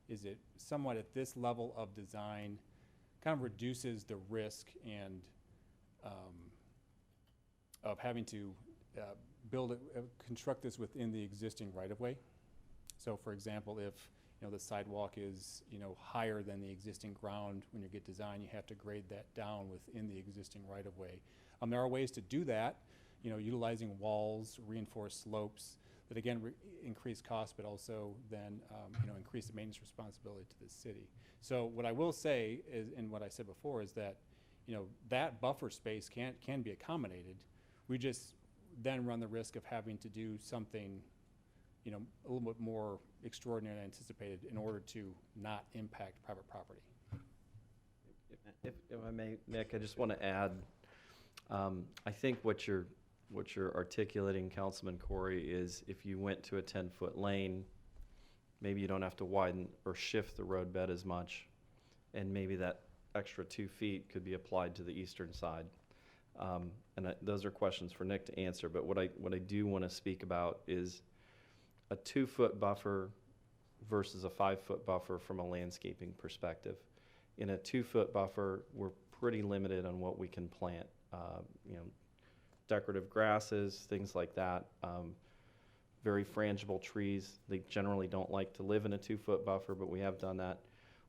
[SPEAKER 13] is it somewhat at this level of design kind of reduces the risk and of having to construct this within the existing right-of-way. So for example, if the sidewalk is higher than the existing ground, when you get design, you have to grade that down within the existing right-of-way. There are ways to do that, utilizing walls, reinforced slopes, that again increase cost, but also then increase the maintenance responsibility to the city. So what I will say is, and what I said before, is that that buffer space can be accommodated. We just then run the risk of having to do something a little bit more extraordinary than anticipated in order to not impact private property.
[SPEAKER 12] If I may, Nick, I just want to add, I think what you're articulating, Councilman Corey, is if you went to a 10-foot lane, maybe you don't have to widen or shift the roadbed as much, and maybe that extra 2 feet could be applied to the eastern side. Those are questions for Nick to answer, but what I do want to speak about is a 2-foot buffer versus a 5-foot buffer from a landscaping perspective. In a 2-foot buffer, we're pretty limited on what we can plant. Decorative grasses, things like that. Very frangible trees. They generally don't like to live in a 2-foot buffer, but we have done that.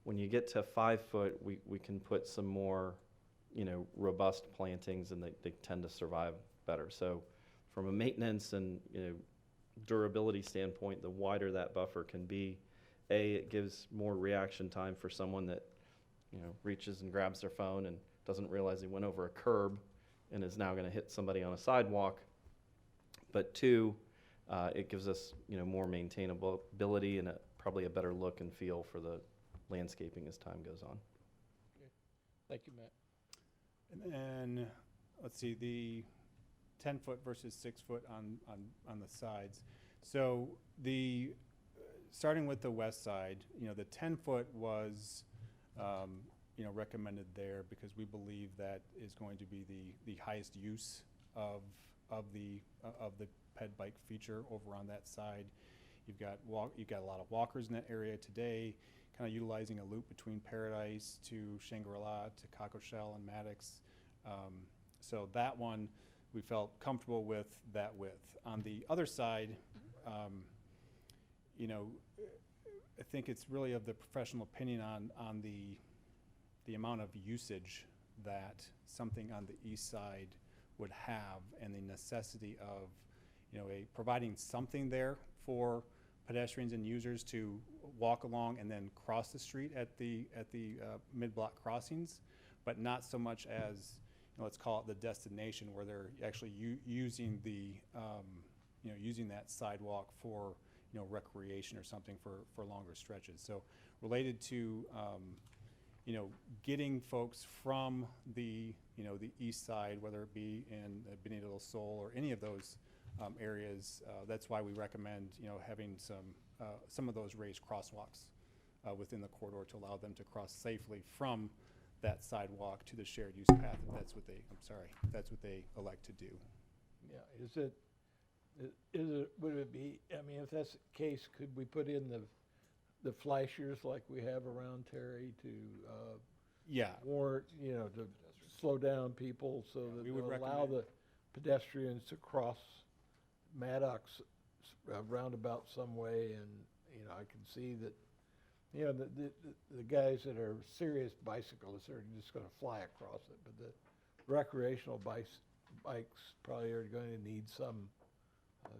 [SPEAKER 12] When you get to 5-foot, we can put some more, robust plantings, and they tend to survive better. So from a maintenance and, durability standpoint, the wider that buffer can be, it gives more reaction time for someone that, reaches and grabs their phone and doesn't realize he went over a curb and is now going to hit somebody on a sidewalk. But 2, it gives us, more maintainability and probably a better look and feel for the landscaping as time goes on.
[SPEAKER 14] Okay. Thank you, Matt.
[SPEAKER 13] And then, let's see, the 10-foot versus 6-foot on the sides. So starting with the west side, the 10-foot was, recommended there because we believe that is going to be the highest use of the ped bike feature over on that side. You've got a lot of walkers in that area today, kind of utilizing a loop between Paradise to Shangri-La to Cocoshell and Maddox. So that one, we felt comfortable with that width. On the other side, I think it's really of the professional opinion on the amount of usage that something on the east side would have, and the necessity of, providing something there for pedestrians and users to walk along and then cross the street at the mid-block crossings, but not so much as, let's call it the destination, where they're actually using using that sidewalk for recreation or something for longer stretches. So related to getting folks from the the east side, whether it be in Bonita del Sol or any of those areas, that's why we recommend having some of those raised crosswalks within the corridor to allow them to cross safely from that sidewalk to the shared use path, if that's what they elect to do.
[SPEAKER 14] Yeah, would it be, if that's the case, could we put in the flashers like we have around Terry to warrant, to slow down people so that
[SPEAKER 13] we would
[SPEAKER 14] allow the pedestrians to cross Maddox roundabout some way, and I can see that the guys that are serious bicyclists are just going to fly across it, but the recreational bikes probably are going to need some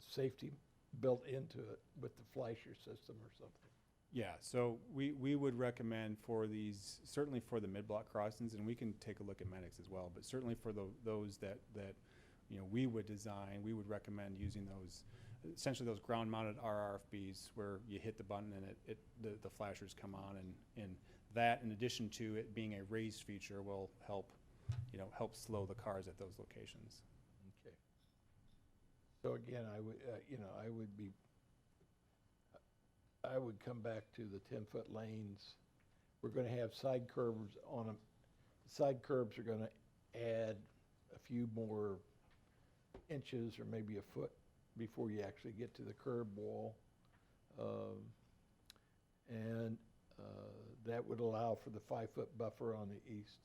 [SPEAKER 14] safety built into it with the flasher system or something.
[SPEAKER 13] Yeah, so we would recommend for these, certainly for the mid-block crossings, and we can take a look at Medix as well, but certainly for those that, we would design, we would recommend using those, essentially those ground-mounted RRFBs where you hit the button and the flashers come on, and that, in addition to it being a raised feature, will help slow the cars at those locations.
[SPEAKER 14] Okay. So again, I would come back to the 10-foot lanes. We're gonna have side curbs on them. Side curbs are gonna add a few more inches or maybe a foot before you actually get to the curb wall. And that would allow for the 5-foot buffer on the east.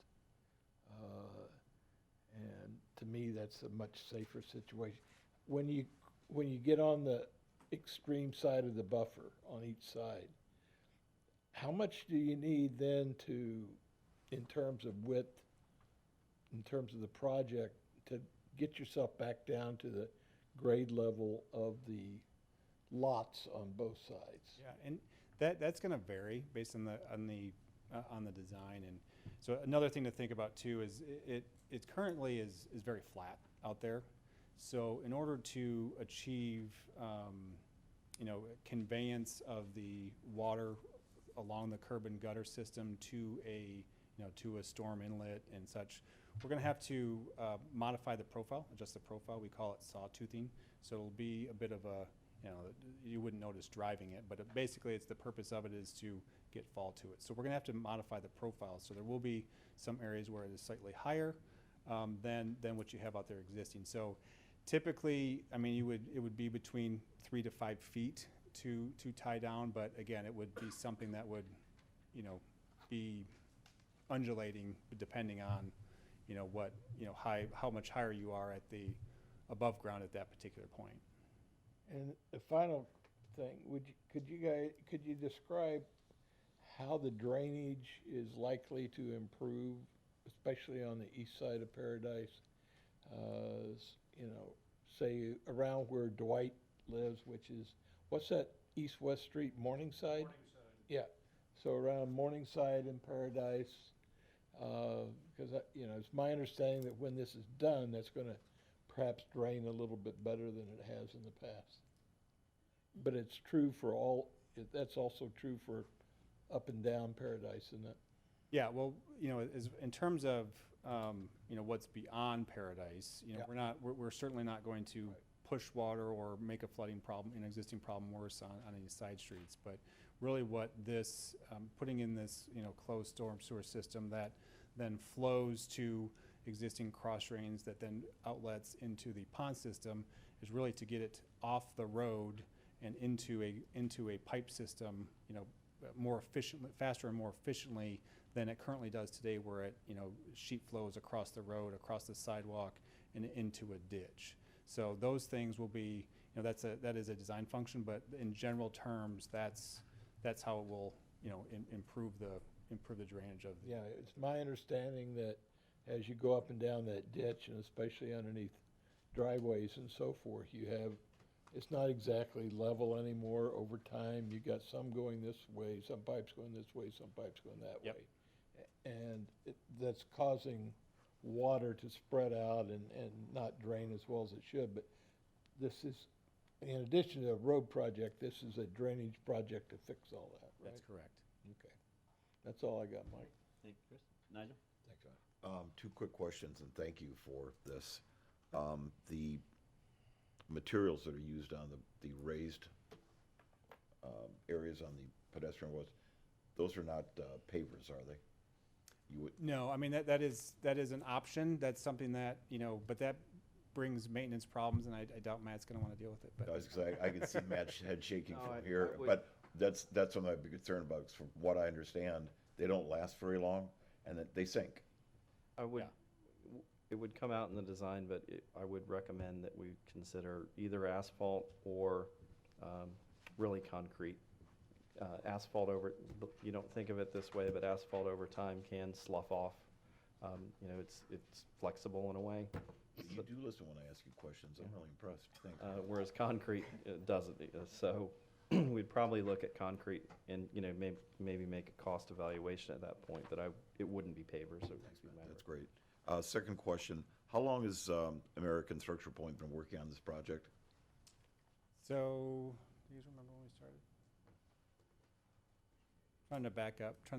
[SPEAKER 14] And to me, that's a much safer situation. When you get on the extreme side of the buffer on each side, how much do you need then to, in terms of width, in terms of the project, to get yourself back down to the grade level of the lots on both sides?
[SPEAKER 13] Yeah, and that's going to vary based on the design. And so another thing to think about too is it currently is very flat out there. So in order to achieve conveyance of the water along the curb and gutter system to a storm inlet and such, we're going to have to modify the profile, adjust the profile. We call it sawtoothing. So it'll be a bit of a, you wouldn't notice driving it, but basically it's the purpose of it is to get fall to it. So we're going to have to modify the profile. So there will be some areas where it is slightly higher than what you have out there existing. So typically, I mean, it would be between 3 to 5 feet to tie down, but again, it would be something that would, be undulating depending on, how much higher you are at the above ground at that particular point.
[SPEAKER 14] And the final thing, could you describe how the drainage is likely to improve, especially on the east side of Paradise? Say around where Dwight lives, which is, what's that east-west street, Morningside? Morningside. Yeah, so around Morningside and Paradise, because it's my understanding that when this is done, that's going to perhaps drain a little bit better than it has in the past. But it's true for that's also true for up and down Paradise, isn't it?
[SPEAKER 13] Yeah, well, in terms of, what's beyond Paradise, we're certainly not going to push water or make a flooding problem, an existing problem worse on any side streets. But really what this, putting in this, closed storm sewer system that then flows to existing cross drains that then outlets into the pond system is really to get it off the road and into a pipe system, more efficiently, faster and more efficiently than it currently does today, where it sheet flows across the road, across the sidewalk, and into a ditch. So those things will be, that is a design function, but in general terms, that's how it will improve the drainage of.
[SPEAKER 14] Yeah, it's my understanding that as you go up and down that ditch, and especially underneath driveways and so forth, it's not exactly level anymore over time. You got some going this way, some pipes going this way, some pipes going that way. And that's causing water to spread out and not drain as well as it should. But this is, in addition to a road project, this is a drainage project to fix all that, right?
[SPEAKER 13] That's correct.
[SPEAKER 14] Okay. That's all I got, Mike.
[SPEAKER 1] Thank you, Chris. Nigel?
[SPEAKER 14] Thanks, Ryan.
[SPEAKER 15] 2 quick questions, and thank you for this. The materials that are used on the raised areas on the pedestrian roads, those are not pavers, are they?
[SPEAKER 13] No, I mean, that is an option. That's something that, but that brings maintenance problems, and I doubt Matt's going to want to deal with it. But
[SPEAKER 15] I was gonna say, I can see Matt's head shaking
[SPEAKER 12] No,
[SPEAKER 15] from
[SPEAKER 12] I
[SPEAKER 15] here,
[SPEAKER 12] would-
[SPEAKER 15] but that's what I'd be concerned about, 'cause from what I understand, they don't last very long, and that they sink.
[SPEAKER 12] It would come out in the design, but I would recommend that we consider either asphalt or really concrete. Asphalt you don't think of it this way, but asphalt over time can slough off. It's flexible in a way.
[SPEAKER 15] You do listen when I ask you questions. I'm really impressed. Thank you.
[SPEAKER 12] Whereas concrete doesn't. So we we'd probably look at concrete and, you know, maybe make a cost evaluation at that point, but it wouldn't be pavers, it would be
[SPEAKER 15] That's
[SPEAKER 12] member.
[SPEAKER 15] great. Second question, how long has American Structure Point been working on this project?
[SPEAKER 13] So, do you guys remember when we started? Trying to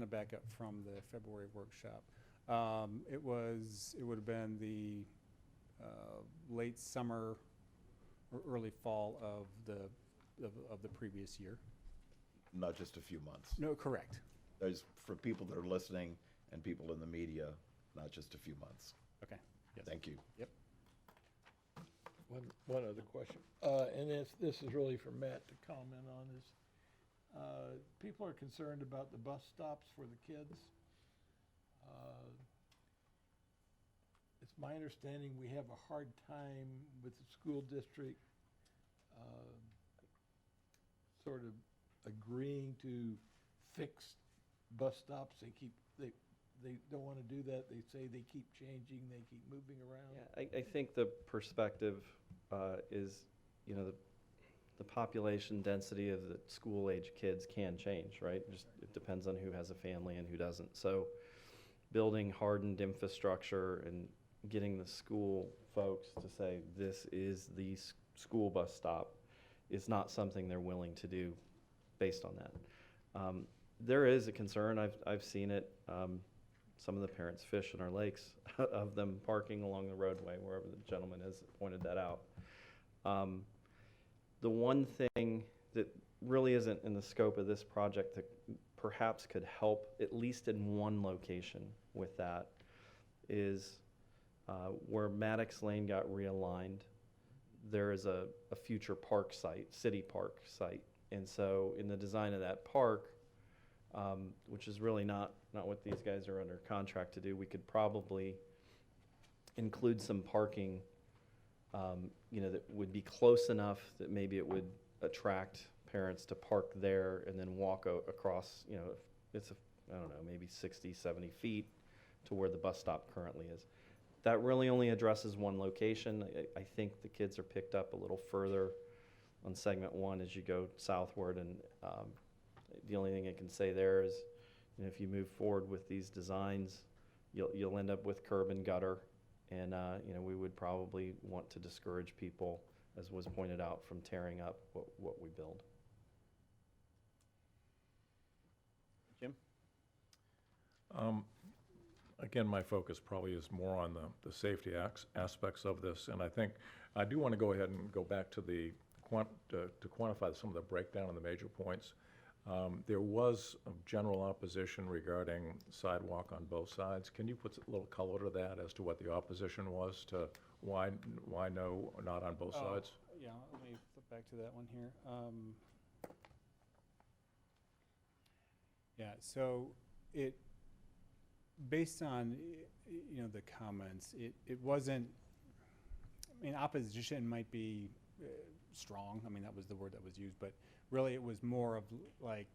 [SPEAKER 13] back up from the February workshop. It would have been the late summer or early fall of the previous year.
[SPEAKER 15] Not just a few months.
[SPEAKER 13] No, correct.
[SPEAKER 15] There's, for people that are listening and people in the media, not just a few months.
[SPEAKER 13] Okay. Yes.
[SPEAKER 15] Thank you.
[SPEAKER 13] Yep.
[SPEAKER 14] One other question, and this is really for Matt to comment on, is people are concerned about the bus stops for the kids. It's my understanding we have a hard time with the school district sort of agreeing to fix bus stops. They don't want to do that. They say they keep changing, they keep moving around.
[SPEAKER 12] Yeah, I think the perspective is, you know, the population density of the school-age kids can change, right? Just, it depends on who has a family and who doesn't. So building hardened infrastructure and getting the school folks to say, this is the school bus stop, is not something they're willing to do based on that. There is a concern, I've seen it. Some of the parents fish in our lakes of them parking along the roadway, wherever the gentleman has pointed that out. The one thing that really isn't in the scope of this project that perhaps could help, at least in one location with that, is where Maddox Lane got realigned, there is a future park site, city park site. And so in the design of that park, which is really not what these guys are under contract to do, we could probably include some parking, you know, that would be close enough that maybe it would attract parents to park there and then walk across, you know, it's, I don't know, maybe 60, 70 feet to where the bus stop currently is. That really only addresses one location. I think the kids are picked up a little further on segment 1 as you go southward, and the only thing I can say there is, you know, if you move forward with these designs, you'll end up with curb and gutter, and you know, we would probably want to discourage people, as was pointed out, from tearing up what we build.
[SPEAKER 1] Jim?
[SPEAKER 16] Again, my focus probably is more on the safety aspects of this, and I think I do want to go ahead and go back to the to quantify some of the breakdown on the major points. There was a general opposition regarding sidewalk on both sides. Can you put a little color to that as to what the opposition was to why no, not on both sides?
[SPEAKER 13] Yeah, let me flip back to that one here. Yeah, so based on, you know, the comments, it wasn't, I mean, opposition might be strong. I mean, that was the word that was used, but really it was more of like,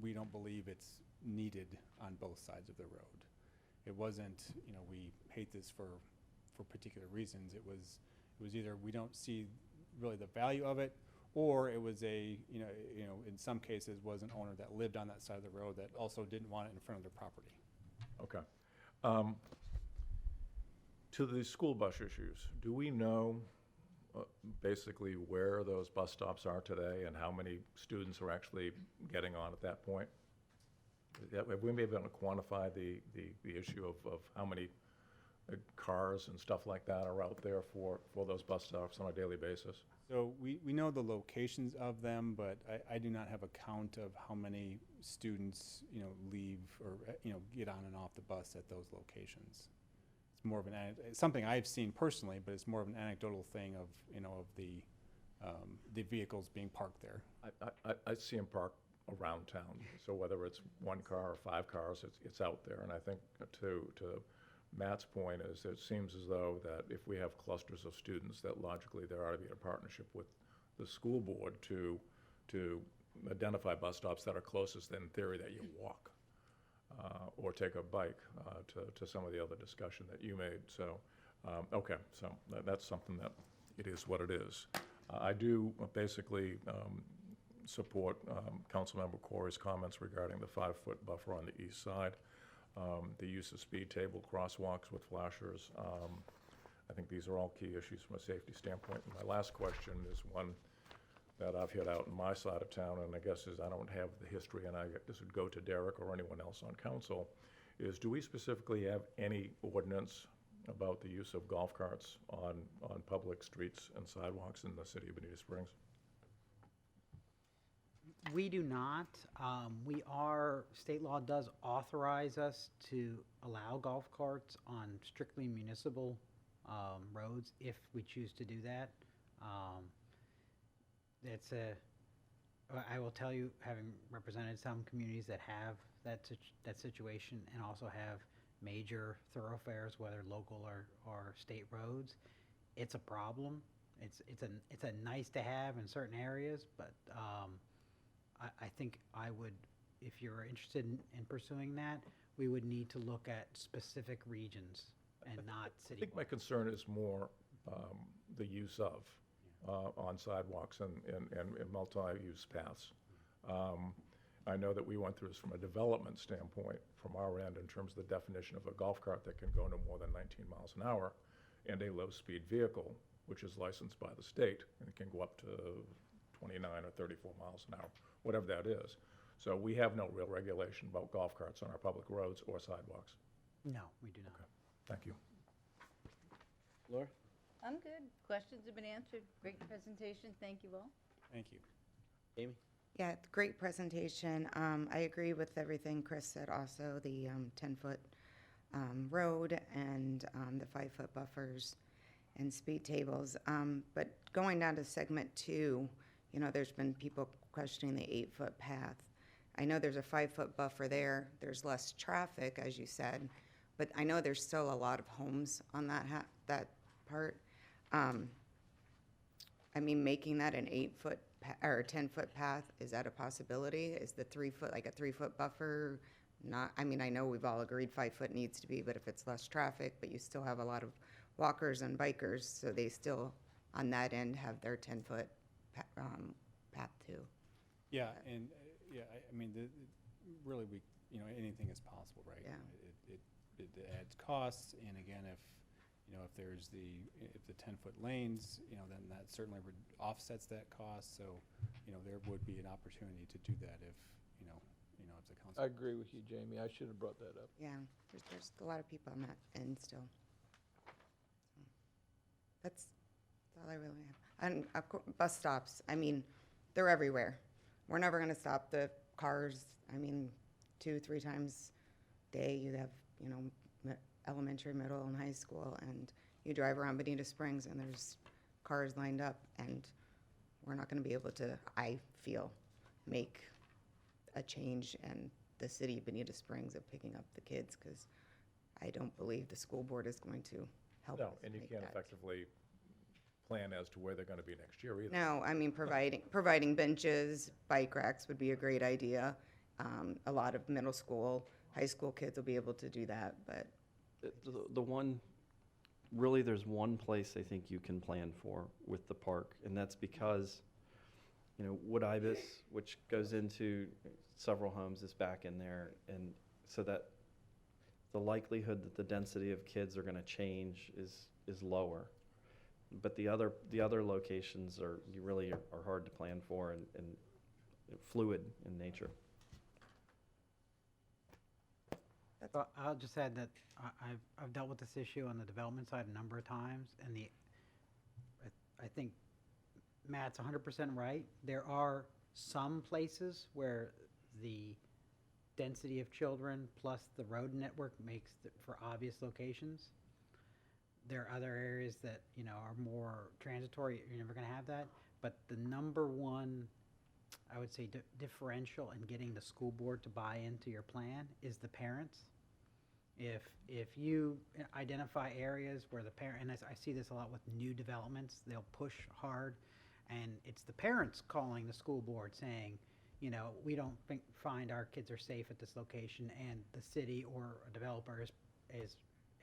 [SPEAKER 13] we don't believe it's needed on both sides of the road. It wasn't, you know, we hate this for particular reasons. It was either we don't see really the value of it, or it was a, you know, in some cases was an owner that lived on that side of the road that also didn't want it in front of their property.
[SPEAKER 16] Okay. To the school bus issues, do we know basically where those bus stops are today and how many students are actually getting on at that point? Have we been able to quantify the issue of how many cars and stuff like that are out there for those bus stops on a daily basis?
[SPEAKER 13] So we know the locations of them, but I do not have a count of how many students, you know, leave or, you know, get on and off the bus at those locations. It's more of an something I've seen personally, but it's more of an anecdotal thing of, you know, of the vehicles being parked there.
[SPEAKER 16] I see them parked around town. So whether it's one car or 5 cars, it's out there. And I think to Matt's point is, it seems as though that if we have clusters of students, that logically there ought to be a partnership with the school board to identify bus stops that are closest, in theory, that you walk or take a bike, to some of the other discussion that you made. So, okay, so that's something that it is what it is. I do basically support Councilmember Corey's comments regarding the 5-foot buffer on the east side, the use of speed table crosswalks with flashers. I think these are all key issues from a safety standpoint. And my last question is one that I've hit out in my side of town, and I guess is I don't have the history, and this would go to Derek or anyone else on council, is do we specifically have any ordinance about the use of golf carts on public streets and sidewalks in the city of Bonita Springs?
[SPEAKER 17] We do not. State law does authorize us to allow golf carts on strictly municipal roads if we choose to do that. I will tell you, having represented some communities that have that situation and also have major thoroughfares, whether local or state roads, it's a problem. It's a nice to have in certain areas, but I think I would, if you're interested in pursuing that, we would need to look at specific regions and not
[SPEAKER 16] I
[SPEAKER 17] citywide.
[SPEAKER 16] think my concern is more the use of on sidewalks and multi-use paths. I know that we went through this from a development standpoint from our end in terms of the definition of a golf cart that can go no more than 19 miles an hour and a low-speed vehicle, which is licensed by the state, and it can go up to 29 or 34 miles an hour, whatever that is. So we have no real regulation about golf carts on our public roads or sidewalks.
[SPEAKER 17] No, we do not.
[SPEAKER 16] Thank you.
[SPEAKER 1] Laura?
[SPEAKER 3] I'm good. Questions have been answered. Great presentation. Thank you all.
[SPEAKER 13] Thank you.
[SPEAKER 1] Amy?
[SPEAKER 3] Yeah, great presentation. I agree with everything Chris said also, the 10-foot road and the 5-foot buffers and speed tables. But going down to segment 2, there's been people questioning the 8-foot path. I know there's a 5-foot buffer there. There's less traffic, as you said, but I know there's still a lot of homes on that part. Making that an 8-foot or a 10-foot path, is that a possibility? Is the 3-foot, like a 3-foot buffer, not? I know we've all agreed 5 foot needs to be, but if it's less traffic, but you still have a lot of walkers and bikers, so they still on that end have their 10-foot path too.
[SPEAKER 13] Yeah, and really, anything is possible, right?
[SPEAKER 3] Yeah.
[SPEAKER 13] It adds costs, and again, if there's the 10-foot lanes, then that certainly offsets that cost. So, there would be an opportunity to do that if the council.
[SPEAKER 14] I agree with you, Jamie. I should have brought that up.
[SPEAKER 3] Yeah, there's a lot of people on that end still. That's all I really have. And of course, bus stops, they're everywhere. We're never going to stop the cars. 2-3 times a day you have, elementary, middle, and high school, and you drive around Bonita Springs and there's cars lined up, and we're not going to be able to, I feel, make a change in the city of Bonita Springs of picking up the kids, because I don't believe the school board is going to help us
[SPEAKER 16] No, and you
[SPEAKER 3] make
[SPEAKER 16] can't
[SPEAKER 3] that.
[SPEAKER 16] effectively plan as to where they're going to be next year either.
[SPEAKER 3] No, providing benches, bike racks would be a great idea. A lot of middle school, high school kids will be able to do that, but
[SPEAKER 12] There's one place I think you can plan for with the park, and that's because, Wood Ibis, which goes into several homes, is back in there, and so that the likelihood that the density of kids are going to change is lower. But the other locations are hard to plan for and fluid in nature.
[SPEAKER 17] Well, I'll just add that I've dealt with this issue on the development side a number of times, and I think Matt's 100% right. There are some places where the density of children plus the road network makes for obvious locations. There are other areas that are more transitory. You're never going to have that. But the number one, I would say, differential in getting the school board to buy into your plan is the parents. If you identify areas where the parent, and I see this a lot with new developments, they'll push hard, and it's the parents calling the school board saying, we don't find our kids are safe at this location, and the city or a developer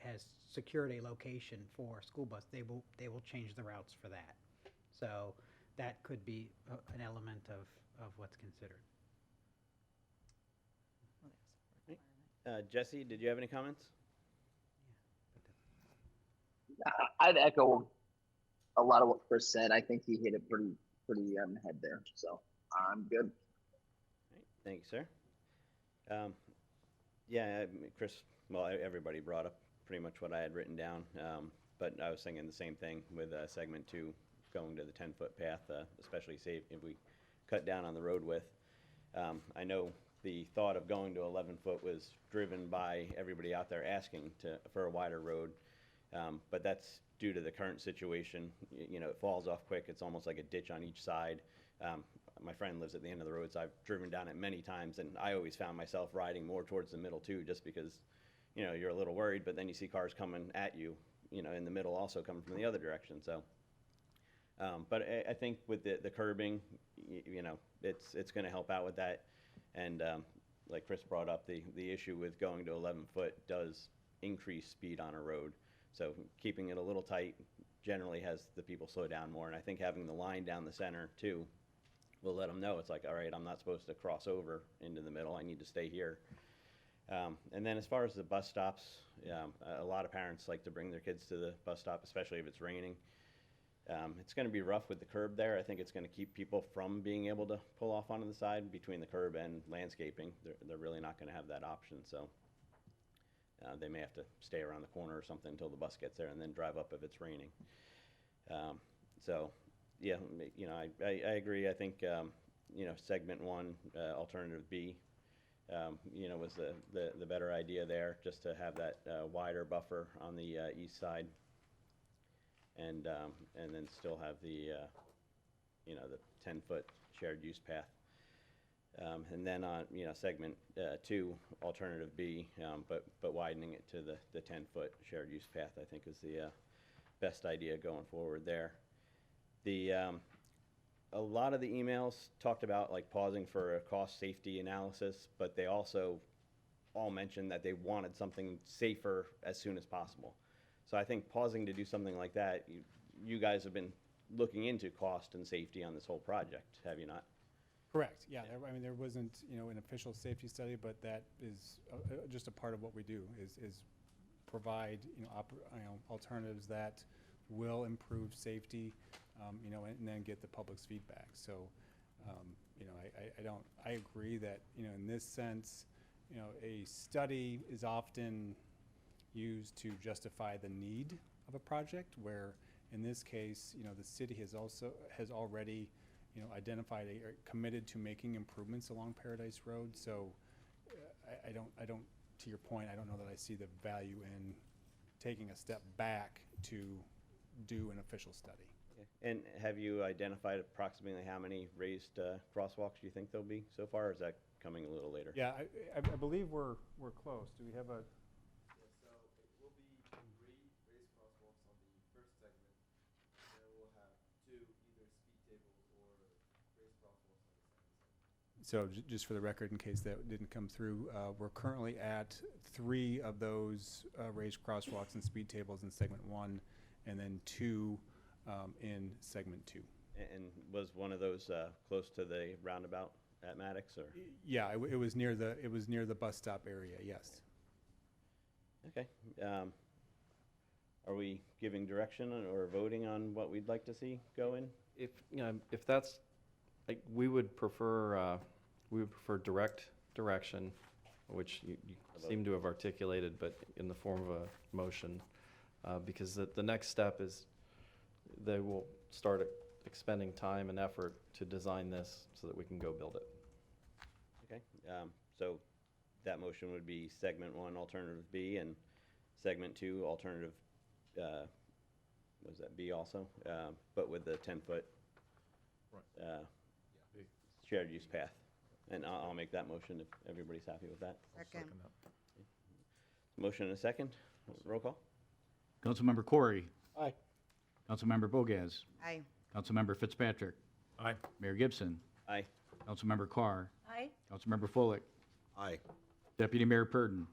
[SPEAKER 17] has secured a location for a school bus. They will change the routes for that. So that could be an element of what's considered.
[SPEAKER 1] Jesse, did you have any comments?
[SPEAKER 7] I'd echo a lot of what Chris said. I think he hit it pretty on the head there. So I'm good.
[SPEAKER 1] Thank you, sir. Yeah, Chris, well, everybody brought up pretty much what I had written down, but I was thinking the same thing with segment 2, going to the 10-foot path, especially say if we cut down on the road width. I know the thought of going to 11-foot was driven by everybody out there asking for a wider road, but that's due to the current situation. You know, it falls off quick. It's almost like a ditch on each side. My friend lives at the end of the road, so I've driven down it many times, and I always found myself riding more towards the middle too, just because, you know, you're a little worried, but then you see cars coming at you, you know, in the middle also coming from the other direction. So, but I think with the curbing, you know, it's going to help out with that. And like Chris brought up, the issue with going to 11-foot does increase speed on a road. So keeping it a little tight generally has the people slow down more. And I think having the line down the center too will let them know it's like, all right, I'm not supposed to cross over into the middle. I need to stay here. And then as far as the bus stops, a lot of parents like to bring their kids to the bus stop, especially if it's raining. It's going to be rough with the curb there. I think it's going to keep people from being able to pull off onto the side between the curb and landscaping. They're really not going to have that option. So they may have to stay around the corner or something until the bus gets there and then drive up if it's raining. So, yeah, you know, I agree. I think, you know, segment 1, alternative B, you know, was the better idea there, just to have that wider buffer on the east side. And then still have the, you know, the 10-foot shared use path. And then on, you know, segment 2, alternative B, but widening it to the 10-foot shared use path, I think is the best idea going forward there. A lot of the emails talked about like pausing for a cost safety analysis, but they also all mentioned that they wanted something safer as soon as possible. So I think pausing to do something like that, you guys have been looking into cost and safety on this whole project, have you not?
[SPEAKER 13] Correct, yeah. I mean, there wasn't, you know, an official safety study, but that is just a part of what we do, is provide, you know, alternatives that will improve safety, you know, and then get the public's feedback. So, you know, I agree that, you know, in this sense, you know, a study is often used to justify the need of a project, where in this case, you know, the city has already, you know, identified or committed to making improvements along Paradise Road. So I don't, to your point, I don't know that I see the value in taking a step back to do an official study.
[SPEAKER 1] And have you identified approximately how many raised crosswalks you think there'll be so far, or is that coming a little later?
[SPEAKER 13] Yeah, I believe we're close. Do we have a? So just for the record, in case that didn't come through, we're currently at 3 of those raised crosswalks and speed tables in segment 1, and then 2 in segment 2.
[SPEAKER 1] And was one of those close to the roundabout at Maddox, or?
[SPEAKER 13] Yeah, it was near the bus stop area. Yes.
[SPEAKER 1] Okay. Are we giving direction or voting on what we'd like to see go in?
[SPEAKER 12] If, you know, if that's, like, we would prefer direct direction, which you seem to have articulated, but in the form of a motion, because the next step is they will start expending time and effort to design this so that we can go build it.
[SPEAKER 1] Okay. So that motion would be segment 1, alternative B, and segment 2, alternative, was that B also? But with the 10-foot shared use path. And I'll make that motion if everybody's happy with that.
[SPEAKER 3] Second.
[SPEAKER 1] Motion and a second. Roll call.
[SPEAKER 5] Councilmember Corey.
[SPEAKER 14] Aye.
[SPEAKER 5] Councilmember Bogas.
[SPEAKER 3] Aye.
[SPEAKER 5] Councilmember Fitzpatrick.
[SPEAKER 16] Aye.
[SPEAKER 5] Mayor Gibson.
[SPEAKER 1] Aye.
[SPEAKER 5] Councilmember Carr.
[SPEAKER 10] Aye.
[SPEAKER 5] Councilmember Follick.
[SPEAKER 15] Aye.
[SPEAKER 5] Deputy Mayor Purdon.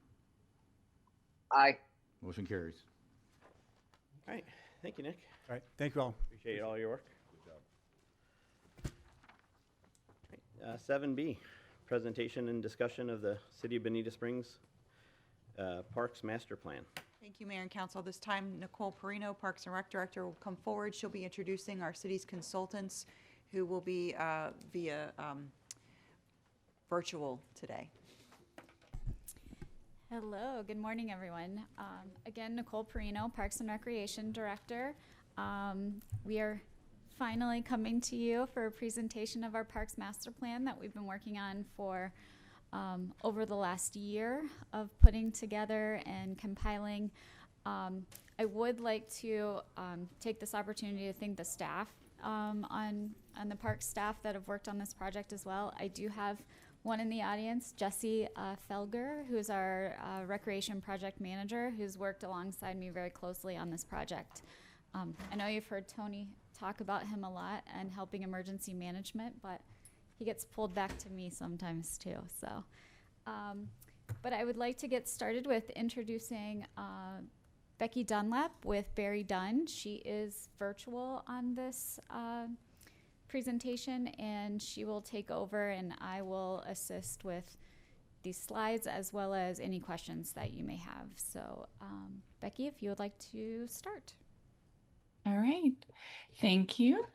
[SPEAKER 7] Aye.
[SPEAKER 5] Motion carries.
[SPEAKER 1] All right. Thank you, Nick.
[SPEAKER 13] All right. Thank you all.
[SPEAKER 1] Appreciate all your work.
[SPEAKER 15] Good job.
[SPEAKER 1] 7B, presentation and discussion of the City of Bonita Springs Parks Master Plan.
[SPEAKER 18] Thank you, Mayor and Council. This time, Nicole Perino, Parks and Rec Director, will come forward. She'll be introducing our city's consultants, who will be via virtual today.
[SPEAKER 19] Hello, good morning, everyone. Again, Nicole Perino, Parks and Recreation Director. We are finally coming to you for a presentation of our Parks Master Plan that we've been working on for over the last year of putting together and compiling. I would like to take this opportunity to thank the staff on the park staff that have worked on this project as well. I do have one in the audience, Jesse Felger, who's our recreation project manager, who's worked alongside me very closely on this project. I know you've heard Tony talk about him a lot and helping emergency management, but he gets pulled back to me sometimes too. So, but I would like to get started with introducing Becky Dunlap with Barry Dunn. She is virtual on this presentation, and she will take over, and I will assist with these slides as well as any questions that you may have. So, Becky, if you would like to start.
[SPEAKER 20] All right, thank you.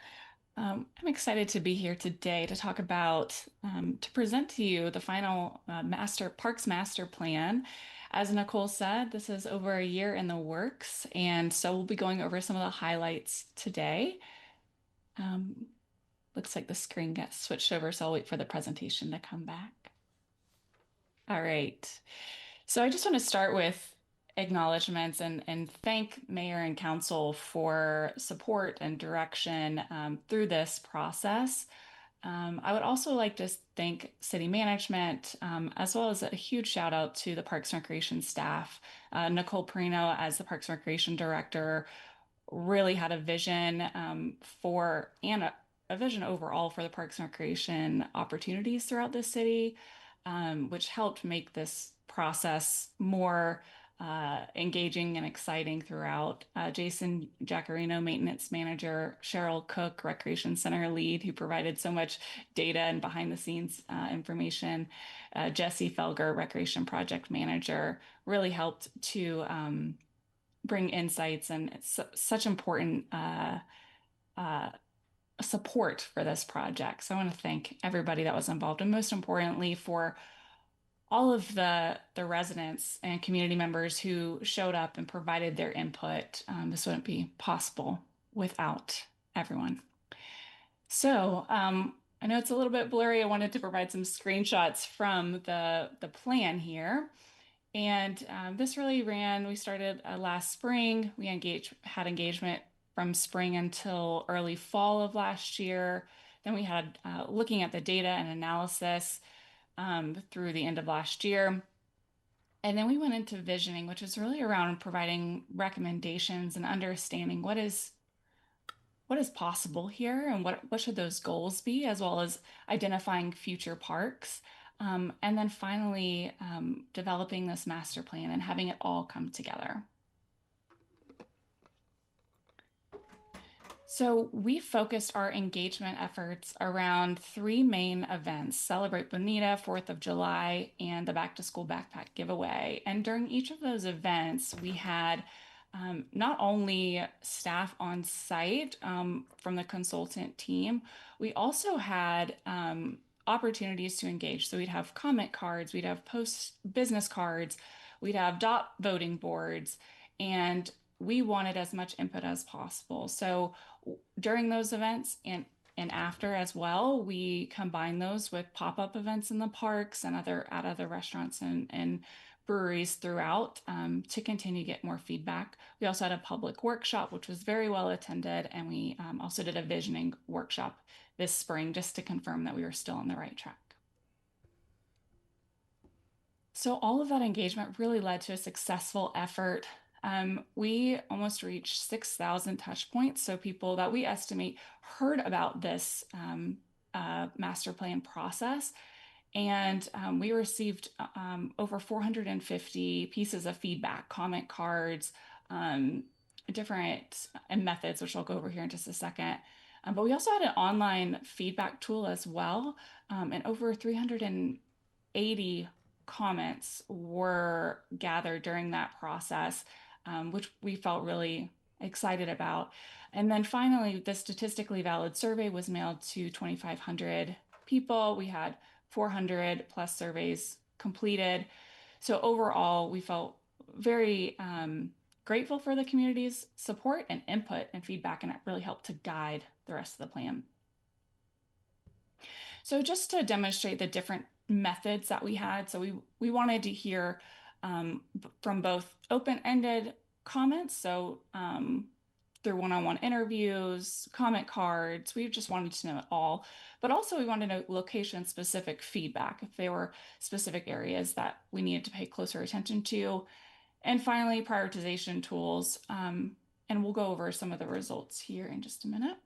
[SPEAKER 20] I'm excited to be here today to talk about, to present to you the final Parks Master Plan. As Nicole said, this is over a year in the works, and so we'll be going over some of the highlights today. Looks like the screen got switched over, so I'll wait for the presentation to come back. All right, so I just want to start with acknowledgements and thank Mayor and Council for support and direction through this process. I would also like to thank city management, as well as a huge shout out to the Parks and Recreation staff. Nicole Perino, as the Parks and Recreation Director, really had a vision a vision overall for the Parks and Recreation opportunities throughout the city, which helped make this process more engaging and exciting throughout. Jason Giacarino, maintenance manager, Cheryl Cook, recreation center lead, who provided so much data and behind the scenes information. Jesse Felger, recreation project manager, really helped to bring insights and such important support for this project. So I want to thank everybody that was involved, and most importantly for all of the residents and community members who showed up and provided their input. This wouldn't be possible without everyone. So I know it's a little bit blurry. I wanted to provide some screenshots from the plan here. And this really we started last spring. We had engagement from spring until early fall of last year. Then we had looking at the data and analysis through the end of last year. And then we went into visioning, which is really around providing recommendations and understanding what is possible here and what should those goals be, as well as identifying future parks. And then finally, developing this master plan and having it all come together. So we focused our engagement efforts around 3 main events: Celebrate Bonita, 4th of July, and the Back to School Backpack Giveaway. And during each of those events, we had not only staff on site from the consultant team, we also had opportunities to engage. So we'd have comment cards, we'd have post business cards, we'd have dot voting boards, and we wanted as much input as possible. So during those events and after as well, we combine those with pop-up events in the parks and at other restaurants and breweries throughout to continue to get more feedback. We also had a public workshop, which was very well attended, and we also did a visioning workshop this spring just to confirm that we were still on the right track. So all of that engagement really led to a successful effort. We almost reached 6,000 touch points. So people that we estimate heard about this master plan process. And we received over 450 pieces of feedback, comment cards, different methods, which I'll go over here in just a second, But we also had an online feedback tool as well, and over 380 comments were gathered during that process, which we felt really excited about. And then finally, the statistically valid survey was mailed to 2,500 people. We had 400 plus surveys completed. So overall, we felt very grateful for the community's support and input and feedback, and it really helped to guide the rest of the plan. So just to demonstrate the different methods that we had, so we wanted to hear from both open-ended comments, so through one-on-one interviews, comment cards, we just wanted to know it all, but also we wanted to know location-specific feedback, if there were specific areas that we needed to pay closer attention to. And finally, prioritization tools, and we'll go over some of the results here in just a minute.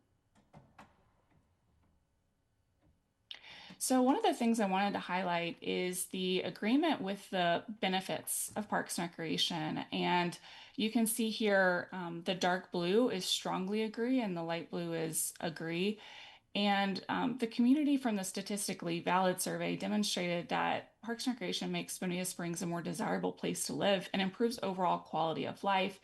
[SPEAKER 20] So one of the things I wanted to highlight is the agreement with the benefits of Parks and Recreation. And you can see here the dark blue is strongly agree and the light blue is agree. And the community from the statistically valid survey demonstrated that Parks and Recreation makes Bonita Springs a more desirable place to live and improves overall quality of life,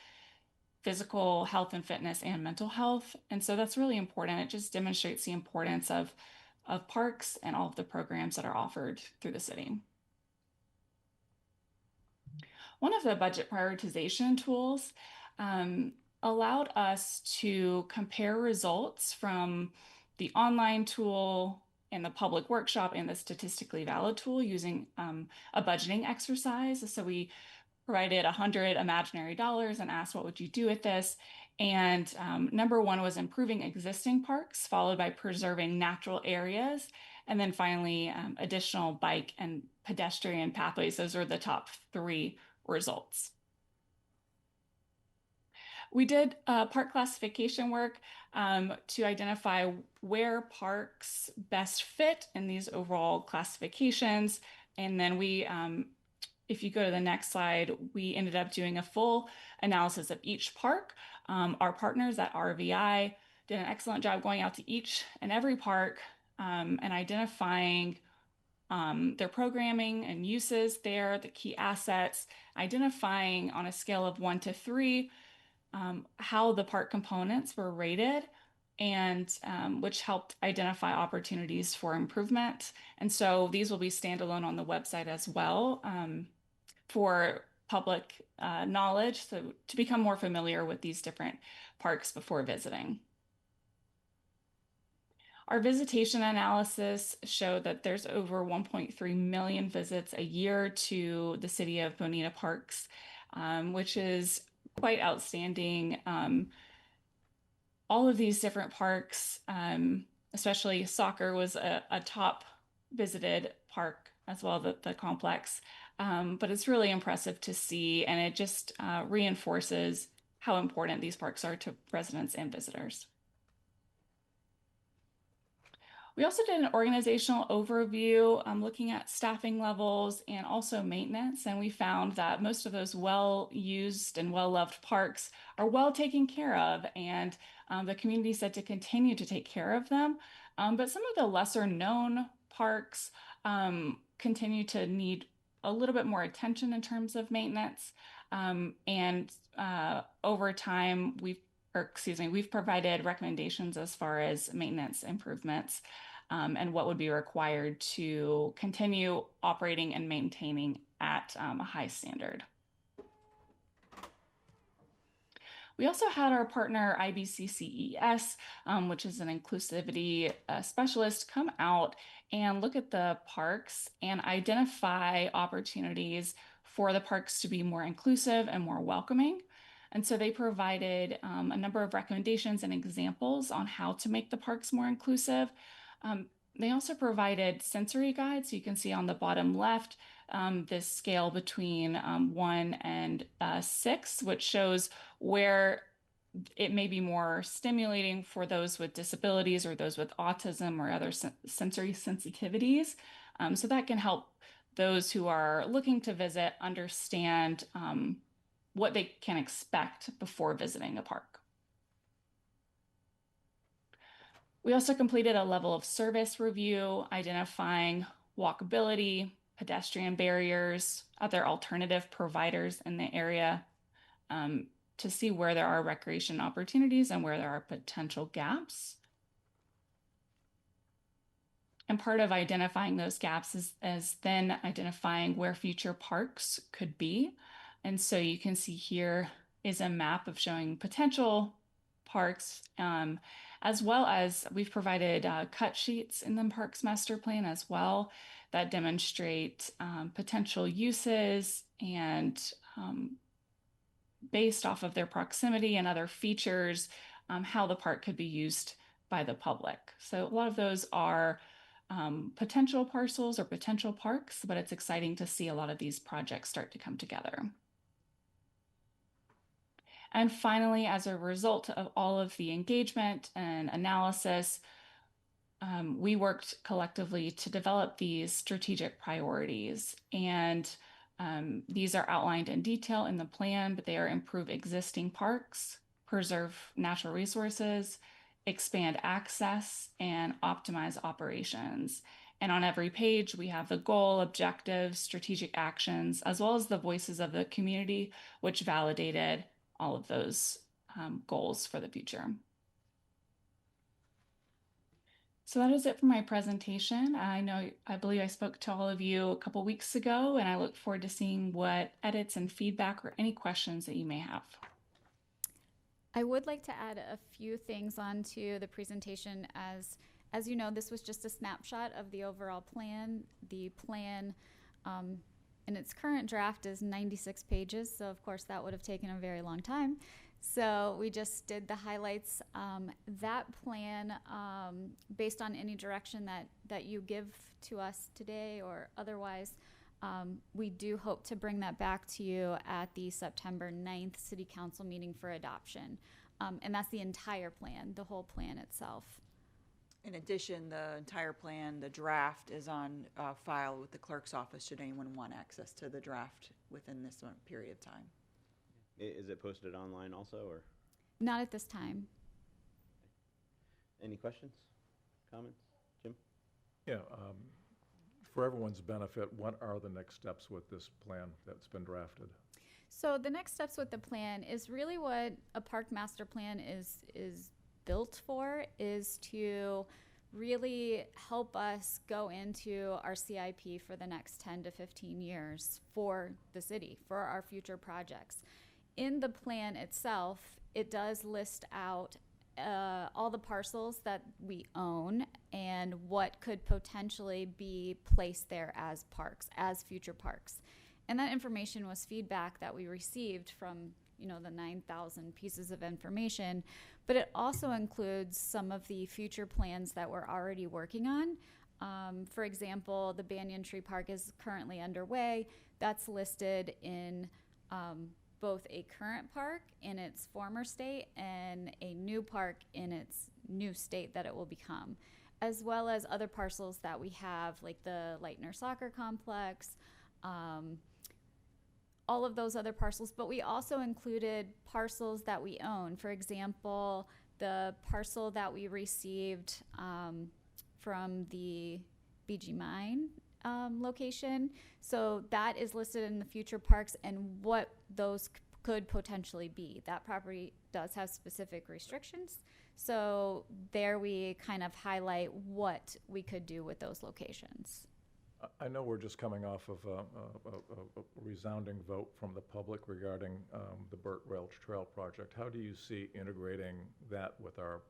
[SPEAKER 20] physical health and fitness, and mental health. And so that's really important. It just demonstrates the importance of parks and all of the programs that are offered through the city. One of the budget prioritization tools allowed us to compare results from the online tool and the public workshop and the statistically valid tool using a budgeting exercise. So we provided 100 imaginary dollars and asked, what would you do with this? And number one was improving existing parks, followed by preserving natural areas. And then finally, additional bike and pedestrian pathways. Those are the top 3 results. We did park classification work to identify where parks best fit in these overall classifications. And then we, if you go to the next slide, we ended up doing a full analysis of each park. Our partners at RVI did an excellent job going out to each and every park and identifying their programming and uses there, the key assets, identifying on a scale of 1 to 3 how the park components were rated, and which helped identify opportunities for improvement. And so these will be standalone on the website as well for public knowledge, so to become more familiar with these different parks before visiting. Our visitation analysis showed that there's over 1.3 million visits a year to the city of Bonita Parks, which is quite outstanding. All of these different parks, especially soccer was a top visited park as well, the complex. But it's really impressive to see, and it just reinforces how important these parks are to residents and visitors. We also did an organizational overview looking at staffing levels and also maintenance, and we found that most of those well-used and well-loved parks are well taken care of, and the community said to continue to take care of them. But some of the lesser-known parks continue to need a little bit more attention in terms of maintenance, and over time we've provided recommendations as far as maintenance improvements and what would be required to continue operating and maintaining at a high standard. We also had our partner IBCCES, which is an inclusivity specialist, come out and look at the parks and identify opportunities for the parks to be more inclusive and more welcoming. And so they provided a number of recommendations and examples on how to make the parks more inclusive. They also provided sensory guides. So you can see on the bottom left, this scale between 1 and 6, which shows where it may be more stimulating for those with disabilities or those with autism or other sensory sensitivities. So that can help those who are looking to visit understand what they can expect before visiting a park. We also completed a level of service review, identifying walkability, pedestrian barriers, other alternative providers in the area, to see where there are recreation opportunities and where there are potential gaps. And part of identifying those gaps is then identifying where future parks could be. And so you can see here is a map of showing potential parks, as well as we've provided cut sheets in the Parks Master Plan as well that demonstrate potential uses and based off of their proximity and other features, how the park could be used by the public. So a lot of those are potential parcels or potential parks, but it's exciting to see a lot of these projects start to come together. And finally, as a result of all of the engagement and analysis, we worked collectively to develop these strategic priorities. And these are outlined in detail in the plan, but they are improve existing parks, preserve natural resources, expand access, and optimize operations. And on every page, we have the goal, objectives, strategic actions, as well as the voices of the community, which validated all of those goals for the future. So that is it for my presentation. I believe I spoke to all of you a couple weeks ago, and I look forward to seeing what edits and feedback or any questions that you may have.
[SPEAKER 19] I would like to add a few things onto the presentation. As you know, this was just a snapshot of the overall plan. The plan in its current draft is 96 pages, so of course that would have taken a very long time. So we just did the highlights. That plan, based on any direction that you give to us today or otherwise, we do hope to bring that back to you at the September 9th City Council meeting for adoption. And that's the entire plan, the whole plan itself.
[SPEAKER 18] In addition, the entire plan, the draft, is on file with the clerk's office should anyone want access to the draft within this period of time.
[SPEAKER 1] Is it posted online also, or?
[SPEAKER 19] Not at this time.
[SPEAKER 1] Any questions, comments? Jim?
[SPEAKER 16] Yeah, for everyone's benefit, what are the next steps with this plan that's been drafted?
[SPEAKER 19] So the next steps with the plan is really what a park master plan is built for, is to really help us go into our CIP for the next 10 to 15 years for the city, for our future projects. In the plan itself, it does list out all the parcels that we own and what could potentially be placed there as parks, as future parks. And that information was feedback that we received from, the 9,000 pieces of information, but it also includes some of the future plans that we're already working on. For example, the Banyan Tree Park is currently underway. That's listed in both a current park in its former state and a new park in its new state that it will become, as well as other parcels that we have, like the Leitner Soccer Complex, all of those other parcels. But we also included parcels that we own. For example, the parcel that we received from the BG Mine location. So that is listed in the future parks and what those could potentially be. That property does have specific restrictions. So there we kind of highlight what we could do with those locations.
[SPEAKER 16] I know we're just coming off of a resounding vote from the public regarding the Burt Rail Trail project. How do you see integrating that with our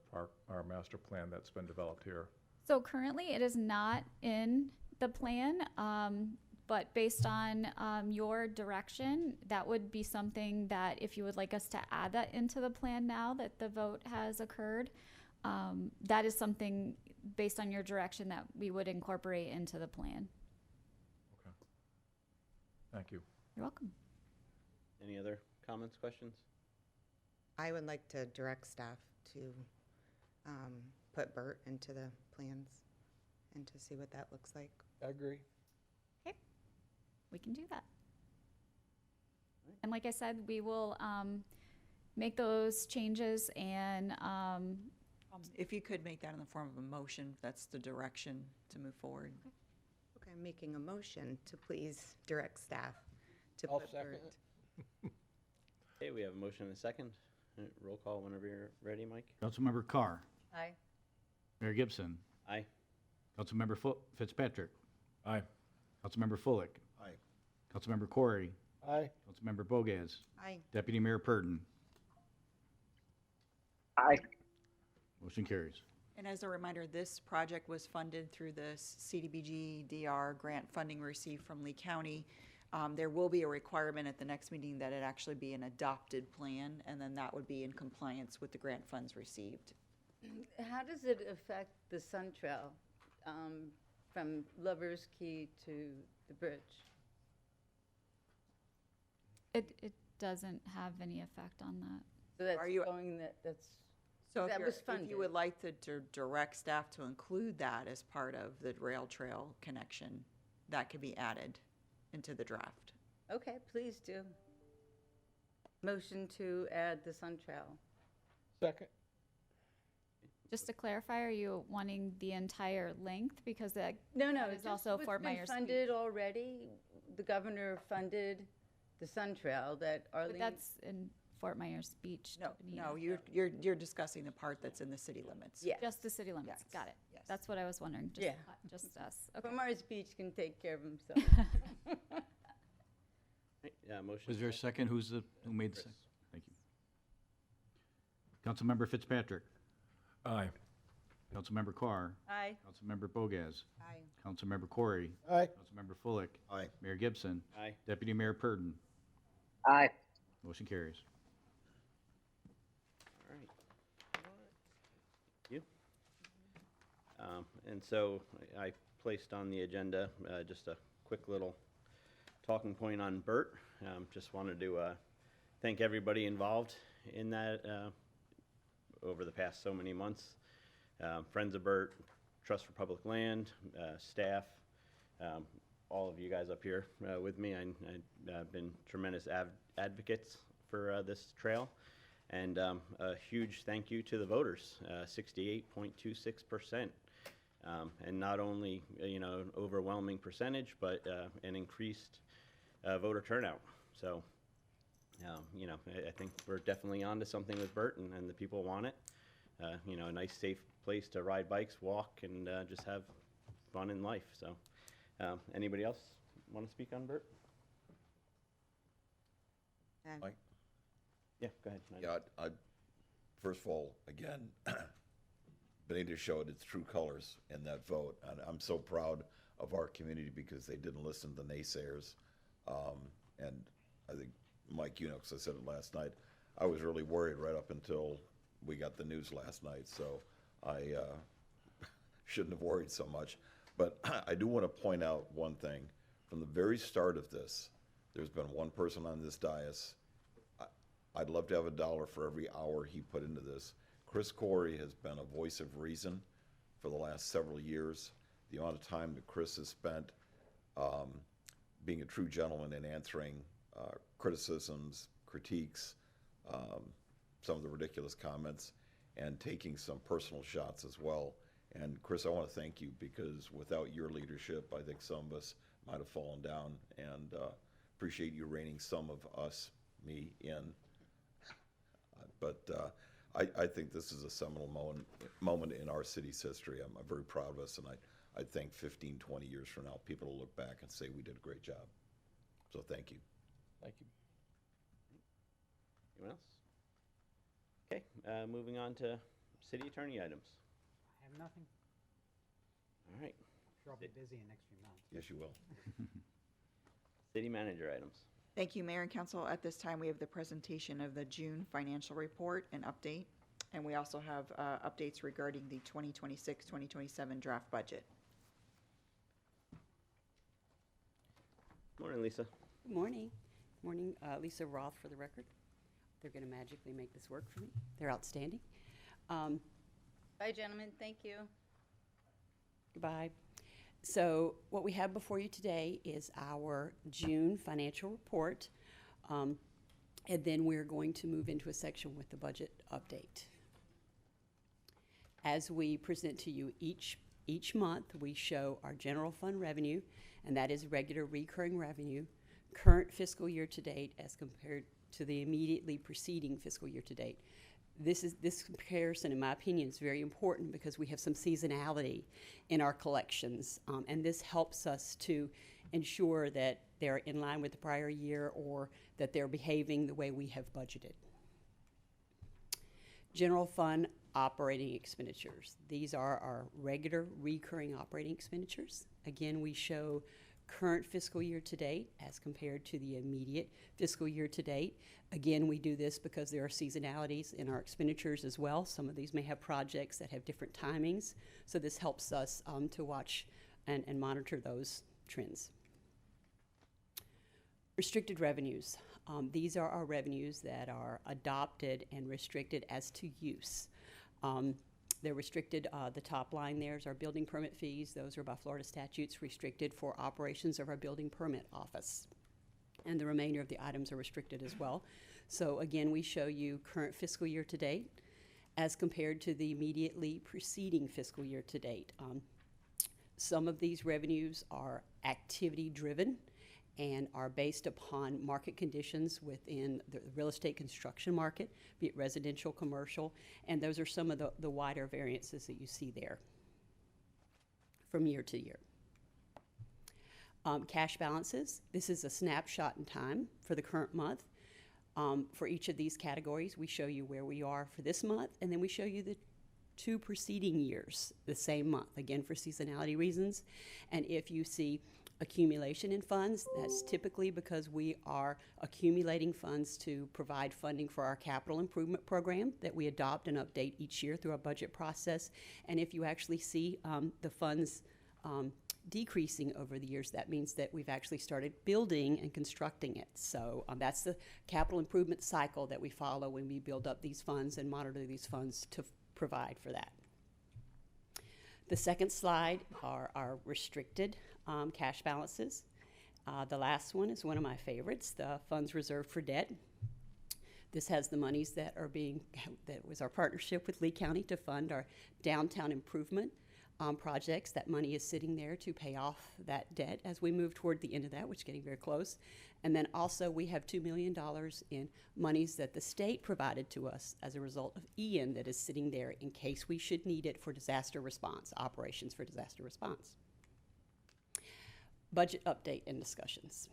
[SPEAKER 16] master plan that's been developed here?
[SPEAKER 19] So currently it is not in the plan, but based on your direction, that would be something that if you would like us to add that into the plan now that the vote has occurred, that is something based on your direction that we would incorporate into the plan.
[SPEAKER 16] Okay. Thank you.
[SPEAKER 19] You're welcome.
[SPEAKER 1] Any other comments, questions?
[SPEAKER 3] I would like to direct staff to put Burt into the plans and to see what that looks like.
[SPEAKER 14] I agree.
[SPEAKER 19] Okay, we can do that. And like I said, we will make those changes and
[SPEAKER 18] If you could make that in the form of a motion, that's the direction to move forward.
[SPEAKER 3] Okay, I'm making a motion to please direct staff to
[SPEAKER 14] I'll
[SPEAKER 3] put
[SPEAKER 14] second
[SPEAKER 3] Bert.
[SPEAKER 14] it.
[SPEAKER 1] Okay, we have a motion and a second. Roll call whenever you're ready, Mike.
[SPEAKER 21] Councilmember Carr,
[SPEAKER 3] Aye.
[SPEAKER 21] Mayor Gibson,
[SPEAKER 1] Aye.
[SPEAKER 21] Councilmember Fitzpatrick,
[SPEAKER 16] Aye.
[SPEAKER 21] Councilmember Fullick,
[SPEAKER 15] Aye.
[SPEAKER 21] Councilmember Corey,
[SPEAKER 14] Aye.
[SPEAKER 21] Councilmember Bogaz,
[SPEAKER 3] Aye.
[SPEAKER 21] Deputy Mayor Purdon.
[SPEAKER 7] Aye.
[SPEAKER 21] Motion carries.
[SPEAKER 18] And as a reminder, this project was funded through the CDBG DR grant funding received from Lee County. There will be a requirement at the next meeting that it actually be an adopted plan, and then that would be in compliance with the grant funds received.
[SPEAKER 22] How does it affect the Sun Trail from Lover's Key to the bridge?
[SPEAKER 19] It doesn't have any effect on that.
[SPEAKER 22] So that's
[SPEAKER 18] Are you-
[SPEAKER 22] going, that's,
[SPEAKER 18] So
[SPEAKER 22] that was
[SPEAKER 18] if
[SPEAKER 22] funded.
[SPEAKER 18] you would like to direct staff to include that as part of the rail trail connection, that could be added into the draft.
[SPEAKER 22] Okay, please do. Motion to add the Sun Trail.
[SPEAKER 14] Second.
[SPEAKER 19] Just to clarify, are you wanting the entire length? Because that
[SPEAKER 22] No,
[SPEAKER 19] that
[SPEAKER 22] it's
[SPEAKER 19] is also
[SPEAKER 22] it's
[SPEAKER 19] Fort
[SPEAKER 22] been
[SPEAKER 19] Myers
[SPEAKER 22] funded
[SPEAKER 19] Beach.
[SPEAKER 22] already. The governor funded the Sun Trail that
[SPEAKER 19] But
[SPEAKER 22] Arlene.
[SPEAKER 19] that's in Fort Myers Beach.
[SPEAKER 18] No,
[SPEAKER 19] Bonita.
[SPEAKER 18] no, you're discussing the part that's in the city limits.
[SPEAKER 22] Yeah.
[SPEAKER 19] Just the city limits.
[SPEAKER 18] Yes,
[SPEAKER 19] Got it.
[SPEAKER 18] yes.
[SPEAKER 19] That's what I was wondering. Just,
[SPEAKER 22] Yeah.
[SPEAKER 19] Just us. Okay.
[SPEAKER 22] Fort Myers Beach can take care of himself.
[SPEAKER 1] Yeah, motion.
[SPEAKER 21] Was there a second? Who made the
[SPEAKER 1] Chris.
[SPEAKER 21] second? Thank you. Councilmember Fitzpatrick,
[SPEAKER 16] Aye.
[SPEAKER 21] Councilmember Carr,
[SPEAKER 22] Aye.
[SPEAKER 21] Councilmember Bogaz,
[SPEAKER 3] Aye.
[SPEAKER 21] Councilmember Corey,
[SPEAKER 14] Aye.
[SPEAKER 21] Councilmember Fullick,
[SPEAKER 15] Aye.
[SPEAKER 21] Mayor Gibson,
[SPEAKER 1] Aye.
[SPEAKER 21] Deputy Mayor Purdon.
[SPEAKER 7] Aye.
[SPEAKER 21] Motion carries.
[SPEAKER 1] All right. Thank you. And so I placed on the agenda just a quick little talking point on Bert. Just wanted to thank everybody involved in that over the past so many months. Friends of Bert, Trust for Public Land, staff, all of you guys up here with me. I've been tremendous advocates for this trail. And a huge thank you to the voters, 68.26%. And not only, an overwhelming percentage, but an increased voter turnout. So, I think we're definitely onto something with Bert, and the people want it. A nice, safe place to ride bikes, walk, and just have fun in life. So, anybody else want to speak on Bert?
[SPEAKER 15] Mike?
[SPEAKER 1] Yeah, go ahead.
[SPEAKER 15] Yeah, first of all, again, Bonita showed its true colors in that vote, and I'm so proud of our community because they didn't listen to the naysayers. And I think, Mike, because I said it last night, I was really worried right up until we got the news last night, so I shouldn't have worried so much. But I do want to point out one thing. From the very start of this, there's been one person on this dais. I'd love to have $1 for every hour he put into this. Chris Corey has been a voice of reason for the last several years. The amount of time that Chris has spent being a true gentleman and answering criticisms, critiques, some of the ridiculous comments, and taking some personal shots as well. And Chris, I want to thank you because without your leadership, I think some of us might have fallen down, and appreciate you reining some of us, me, in. But I think this is a seminal moment in our city's history. I'm very proud of us, and I think 15, 20 years from now, people will look back and say we did a great job. So thank you.
[SPEAKER 14] Thank you.
[SPEAKER 1] Anyone else? Okay, moving on to city attorney items.
[SPEAKER 17] I have nothing.
[SPEAKER 1] All right.
[SPEAKER 17] Sure, I'll be busy in the next few months.
[SPEAKER 15] Yes, you will.
[SPEAKER 1] City manager items.
[SPEAKER 18] Thank you, Mayor and Council. At this time, we have the presentation of the June financial report and update. And we also have updates regarding the 2026-2027 draft budget.
[SPEAKER 1] Morning, Lisa.
[SPEAKER 23] Good morning. Morning, Lisa Roth for the record. They're going to magically make this work for me. They're outstanding.
[SPEAKER 22] Bye, gentlemen. Thank you.
[SPEAKER 23] Goodbye. So what we have before you today is our June financial report. And then we're going to move into a section with the budget update. As we present to you each month, we show our general fund revenue, and that is regular recurring revenue, current fiscal year to date as compared to the immediately preceding fiscal year to date. This comparison, in my opinion, is very important because we have some seasonality in our collections, and this helps us to ensure that they're in line with the prior year or that they're behaving the way we have budgeted. General fund operating expenditures. These are our regular recurring operating expenditures. Again, we show current fiscal year to date as compared to the immediate fiscal year to date. Again, we do this because there are seasonalities in our expenditures as well. Some of these may have projects that have different timings, so this helps us to watch and monitor those trends. Restricted revenues. These are our revenues that are adopted and restricted as to use. They're restricted, the top line there is our building permit fees. Those are by Florida statutes restricted for operations of our building permit office. And the remainder of the items are restricted as well. So again, we show you current fiscal year to date as compared to the immediately preceding fiscal year to date. Some of these revenues are activity driven and are based upon market conditions within the real estate construction market, be it residential, commercial, and those are some of the wider variances that you see there from year to year. Cash balances, this is a snapshot in time for the current month. For each of these categories, we show you where we are for this month, and then we show you the 2 preceding years, the same month, again for seasonality reasons. And if you see accumulation in funds, that's typically because we are accumulating funds to provide funding for our capital improvement program that we adopt and update each year through our budget process. And if you actually see the funds decreasing over the years, that means that we've actually started building and constructing it. So that's the capital improvement cycle that we follow when we build up these funds and monitor these funds to provide for that. The second slide are our restricted cash balances. The last one is one of my favorites, the funds reserved for debt. This has the monies that was our partnership with Lee County to fund our downtown improvement projects. That money is sitting there to pay off that debt as we move toward the end of that, which is getting very close. And then also we have $2 million in monies that the state provided to us as a result of Ian that is sitting there in case we should need it for disaster response, operations for disaster response. Budget update and discussions.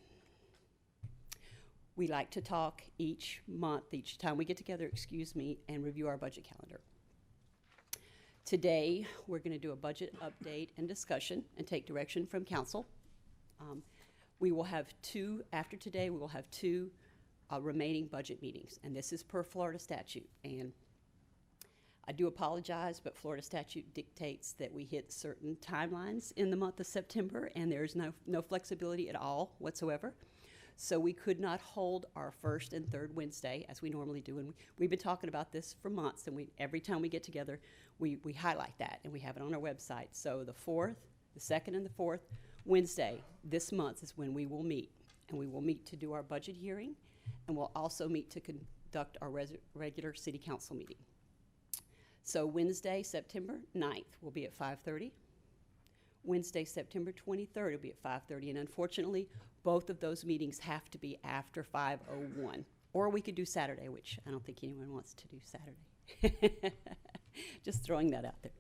[SPEAKER 23] We like to talk each month, each time we get together, and review our budget calendar. Today, we're going to do a budget update and discussion and take direction from council. We will have after today, we will have 2 remaining budget meetings, and this is per Florida statute. And I do apologize, but Florida statute dictates that we hit certain timelines in the month of September, and there's no flexibility at all whatsoever. So we could not hold our first and third Wednesday as we normally do. And we've been talking about this for months, and every time we get together, we highlight that, and we have it on our website. So the 4th, the 2nd, and the 4th Wednesday this month is when we will meet. And we will meet to do our budget hearing, and we'll also meet to conduct our regular city council meeting. So Wednesday, September 9th will be at 5:30. Wednesday, September 23rd will be at 5:30. And unfortunately, both of those meetings have to be after 5:01. Or we could do Saturday, which I don't think anyone wants to do Saturday. Just throwing that out there.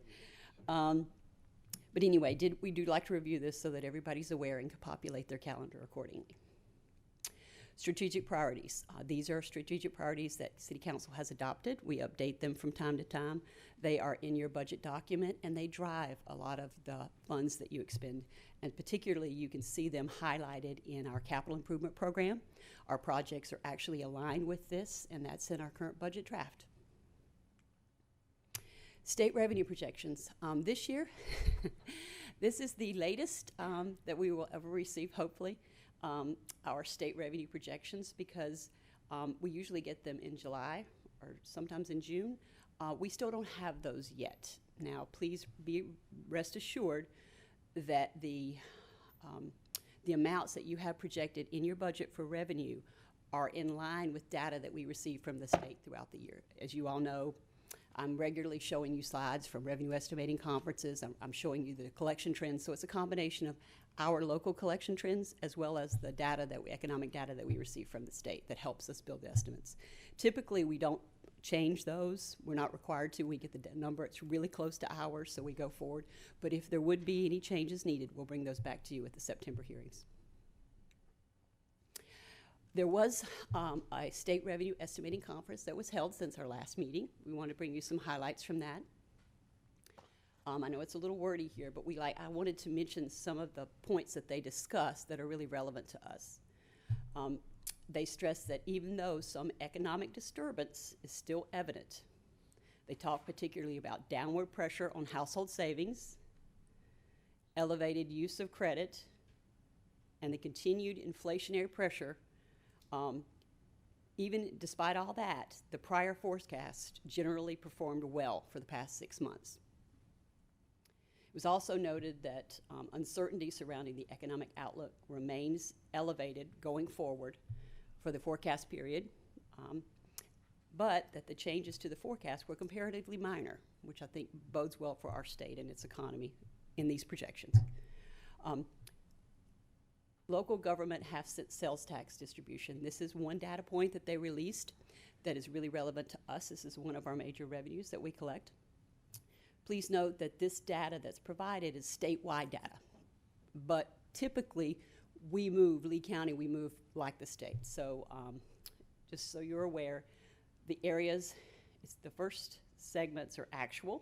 [SPEAKER 23] But anyway, we do like to review this so that everybody's aware and can populate their calendar accordingly. Strategic priorities. These are strategic priorities that City Council has adopted. We update them from time to time. They are in your budget document, and they drive a lot of the funds that you expend. And particularly, you can see them highlighted in our capital improvement program. Our projects are actually aligned with this, and that's in our current budget draft. State revenue projections. This year, this is the latest that we will ever receive, hopefully. Our state revenue projections, because we usually get them in July or sometimes in June. We still don't have those yet. Now, please rest assured that the amounts that you have projected in your budget for revenue are in line with data that we receive from the state throughout the year. As you all know, I'm regularly showing you slides from revenue estimating conferences. I'm showing you the collection trends. So it's a combination of our local collection trends as well as the data economic data that we receive from the state that helps us build estimates. Typically, we don't change those. We're not required to. We get the number. It's really close to ours, so we go forward. But if there would be any changes needed, we'll bring those back to you at the September hearings. There was a state revenue estimating conference that was held since our last meeting. We want to bring you some highlights from that. I know it's a little wordy here, but I wanted to mention some of the points that they discussed that are really relevant to us. They stressed that even though some economic disturbance is still evident, they talk particularly about downward pressure on household savings, elevated use of credit, and the continued inflationary pressure. Even despite all that, the prior forecast generally performed well for the past 6 months. It was also noted that uncertainty surrounding the economic outlook remains elevated going forward for the forecast period, but that the changes to the forecast were comparatively minor, which I think bodes well for our state and its economy in these projections. Local government half-cent sales tax distribution. This is one data point that they released that is really relevant to us. This is one of our major revenues that we collect. Please note that this data that's provided is statewide data, but typically Lee County, we move like the state. So just so you're aware, the areas, the first segments are actual,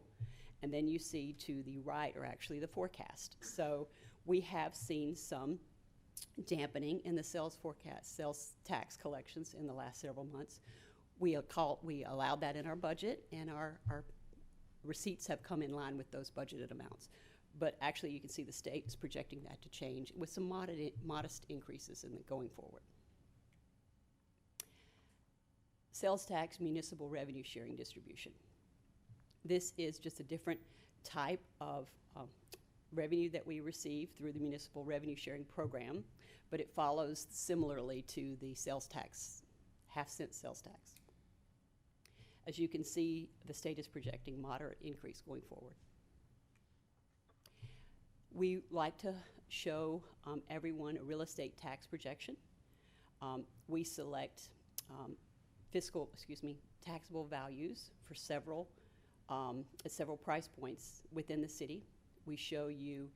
[SPEAKER 23] and then you see to the right are actually the forecast. So we have seen some dampening in the sales tax collections in the last several months. We allowed that in our budget, and our receipts have come in line with those budgeted amounts. But actually, you can see the state is projecting that to change with some modest increases going forward. Sales tax municipal revenue sharing distribution. This is just a different type of revenue that we receive through the municipal revenue sharing program, but it follows similarly to the sales tax, half-cent sales tax. As you can see, the state is projecting moderate increase going forward. We like to show everyone a real estate tax projection. We select taxable values for several price points within the city. We show you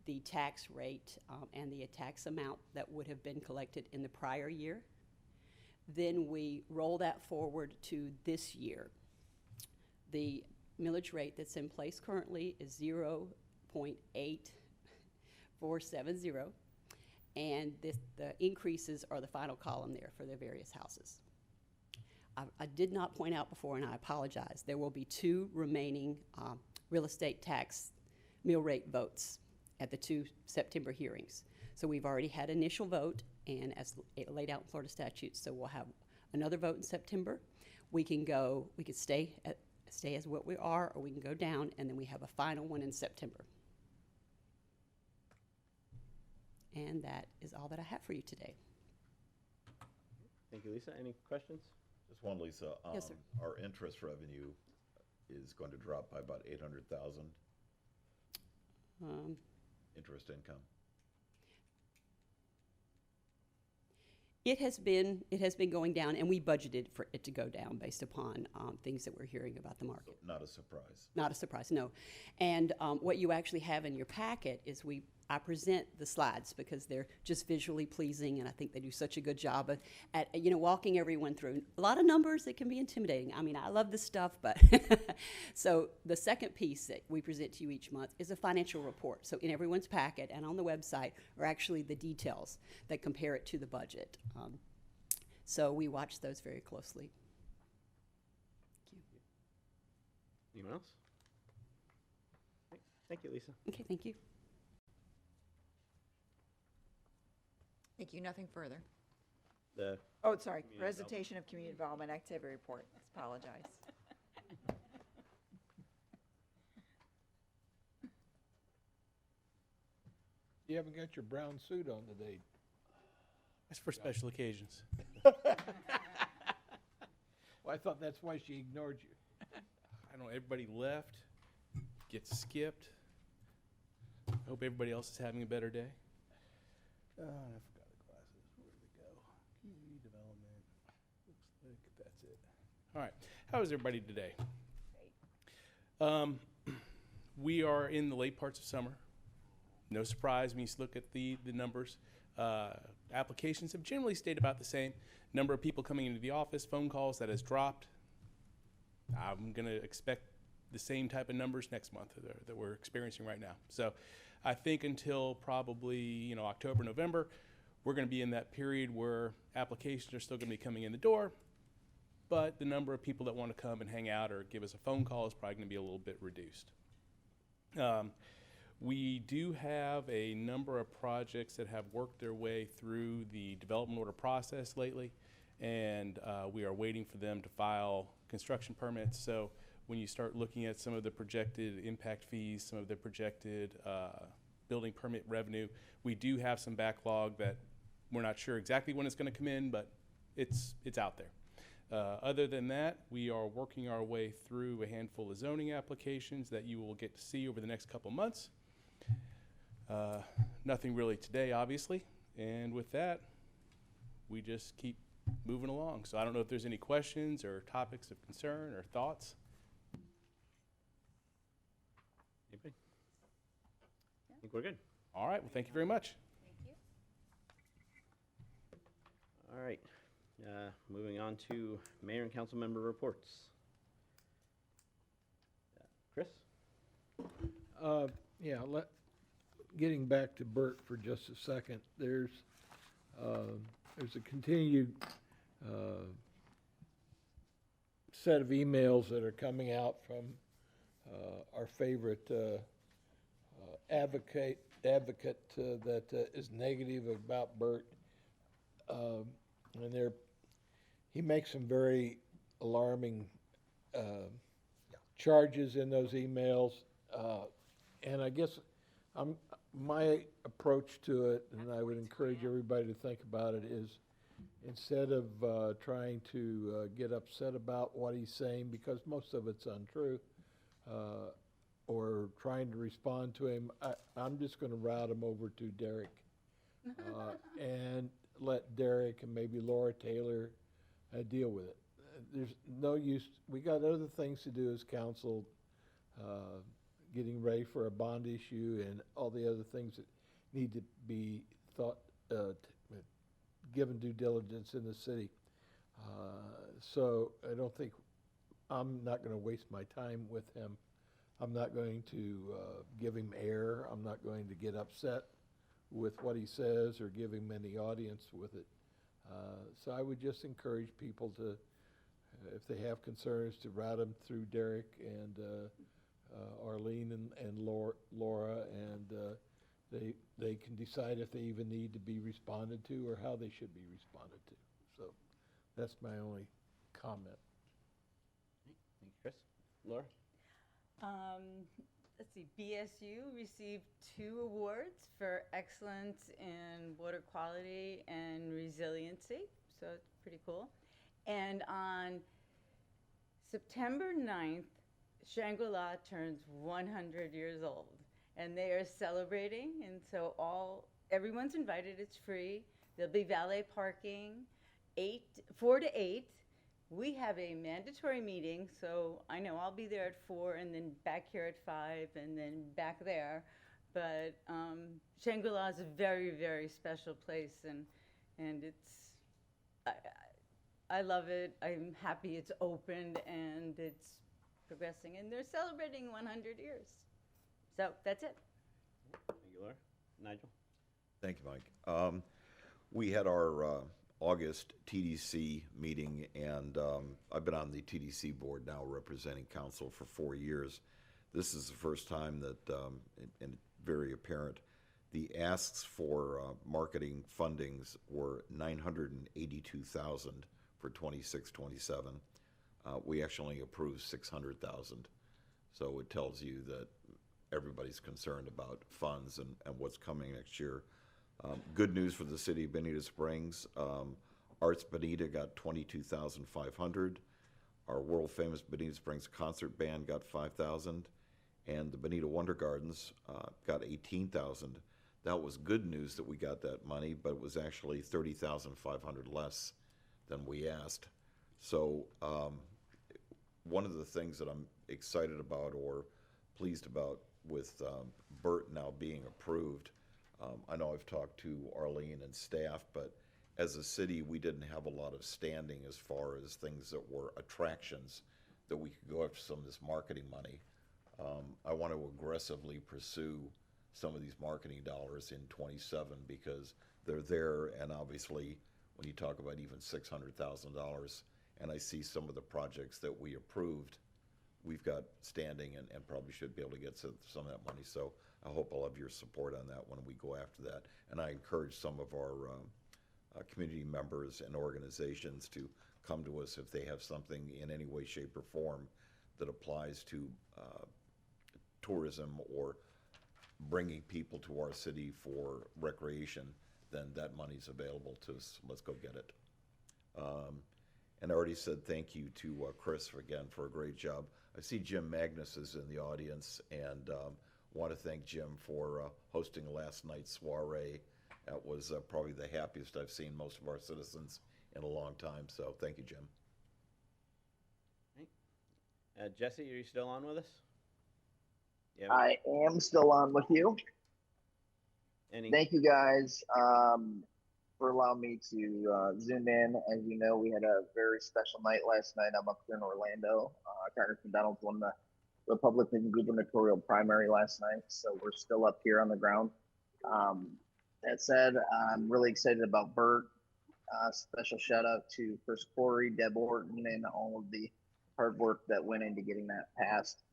[SPEAKER 23] the tax rate and the tax amount that would have been collected in the prior year. Then we roll that forward to this year. The millage rate that's in place currently is 0.8470, and the increases are the final column there for the various houses. I did not point out before, and I apologize, there will be 2 remaining real estate tax mill rate votes at the 2 September hearings. So we've already had initial vote, and as laid out in Florida statutes, so we'll have another vote in September. We could stay as what we are, or we can go down, and then we have a final one in September. And that is all that I have for you today.
[SPEAKER 1] Thank you, Lisa. Any questions?
[SPEAKER 15] Just one, Lisa.
[SPEAKER 23] Yes, sir.
[SPEAKER 15] Our interest revenue is going to drop by about 800,000. Interest income.
[SPEAKER 23] It has been going down, and we budgeted for it to go down based upon things that we're hearing about the market.
[SPEAKER 15] So not a surprise.
[SPEAKER 23] Not a surprise, no. And what you actually have in your packet is I present the slides because they're just visually pleasing, and I think they do such a good job at walking everyone through. A lot of numbers, it can be intimidating. I mean, I love this stuff, but so the second piece that we present to you each month is a financial report. So in everyone's packet and on the website are actually the details that compare it to the budget. So we watch those very closely. Thank you.
[SPEAKER 1] Anyone else? Thank you, Lisa.
[SPEAKER 23] Okay, thank you.
[SPEAKER 18] Thank you. Nothing further.
[SPEAKER 1] The
[SPEAKER 18] Sorry.
[SPEAKER 1] Community
[SPEAKER 18] Presentation of Community Development Activity Report. Apologize.
[SPEAKER 14] You haven't got your brown suit on today.
[SPEAKER 8] That's for special occasions.
[SPEAKER 14] Well, I thought that's why she ignored you.
[SPEAKER 8] I know everybody left, gets skipped. I hope everybody else is having a better day. I forgot the glasses. Where did they go? Community development. Looks like that's it. All right. How is everybody today? We are in the late parts of summer. No surprise when you look at the numbers. Applications have generally stayed about the same. Number of people coming into the office, phone calls, that has dropped. I'm going to expect the same type of numbers next month that we're experiencing right now. So I think until probably October, November, we're going to be in that period where applications are still going to be coming in the door, but the number of people that want to come and hang out or give us a phone call is probably going to be a little bit reduced. We do have a number of projects that have worked their way through the development order process lately, and we are waiting for them to file construction permits. So when you start looking at some of the projected impact fees, some of the projected building permit revenue, we do have some backlog that we're not sure exactly when it's going to come in, but it's out there. Other than that, we are working our way through a handful of zoning applications that you will get to see over the next couple months. Nothing really today, obviously. And with that, we just keep moving along. So I don't know if there's any questions or topics of concern or thoughts.
[SPEAKER 1] Anybody? I think we're good.
[SPEAKER 8] All right. Well, thank you very much.
[SPEAKER 19] Thank you.
[SPEAKER 1] All right. Moving on to mayor and council member reports. Chris?
[SPEAKER 14] Yeah, getting back to Bert for just a second, there's a continued set of emails that are coming out from our favorite advocate that is negative about Bert. And he makes some very alarming charges in those emails. And I guess my approach to it, and I would encourage everybody to think about it, is instead of trying to get upset about what he's saying, because most of it's untrue, or trying to respond to him, I'm just going to route him over to Derek and let Derek and maybe Laura Taylor deal with it. There's no use. We got other things to do as council, getting ready for a bond issue and all the other things that need to be thought, given due diligence in the city. So I don't think, I'm not going to waste my time with him. I'm not going to give him air. I'm not going to get upset with what he says or give him any audience with it. So I would just encourage people to, if they have concerns, to route them through Derek and Arlene and Laura, and they can decide if they even need to be responded to or how they should be responded to. So that's my only comment.
[SPEAKER 1] Thank you, Chris. Laura?
[SPEAKER 22] Let's see, BSU received 2 awards for excellence in water quality and resiliency, so it's pretty cool. And on September 9th, Shangri-La turns 100 years old, and they are celebrating, and so everyone's invited. It's free. There'll be valet parking, 4 to 8. We have a mandatory meeting, so I know I'll be there at 4 and then back here at 5 and then back there. But Shangri-La is a very, very special place, and it's, I love it. I'm happy it's opened and it's progressing, and they're celebrating 100 years. So that's it.
[SPEAKER 1] Thank you, Laura. Nigel?
[SPEAKER 15] Thank you, Mike. We had our August TDC meeting, and I've been on the TDC board now representing council for 4 years. This is the first time that, and very apparent, the asks for marketing fundings were $982,000 for 26-27. We actually approved $600,000. So it tells you that everybody's concerned about funds and what's coming next year. Good news for the city of Bonita Springs. Arts Bonita got $22,500. Our world-famous Bonita Springs Concert Band got 5,000, and the Bonita Wonder Gardens got 18,000. That was good news that we got that money, but it was actually 30,500 less than we asked. So one of the things that I'm excited about or pleased about with BERT now being approved, I know I've talked to Arlene and staff, but as a city, we didn't have a lot of standing as far as things that were attractions that we could go after some of this marketing money. I want to aggressively pursue some of these marketing dollars in 27 because they're there, and obviously when you talk about even $600,000, and I see some of the projects that we approved, we've got standing and probably should be able to get some of that money. So I hope I'll have your support on that when we go after that. And I encourage some of our community members and organizations to come to us if they have something in any way, shape, or form that applies to tourism or bringing people to our city for recreation, then that money's available to us. Let's go get it. And I already said thank you to Chris again for a great job. I see Jim Magnus is in the audience, and want to thank Jim for hosting last night's soiree. That was probably the happiest I've seen most of our citizens in a long time, so thank you, Jim.
[SPEAKER 1] Jesse, are you still on with us? Yeah.
[SPEAKER 7] I am still on with you. Thank you guys for allowing me to zoom in. As you know, we had a very special night last night. I'm up here in Orlando. Congressman Donald won the Republican gubernatorial primary last night, so we're still up here on the ground. That said, I'm really excited about BERT. Special shout out to Chris Corey, Deb Orton, and all of the hard work that went into getting that passed.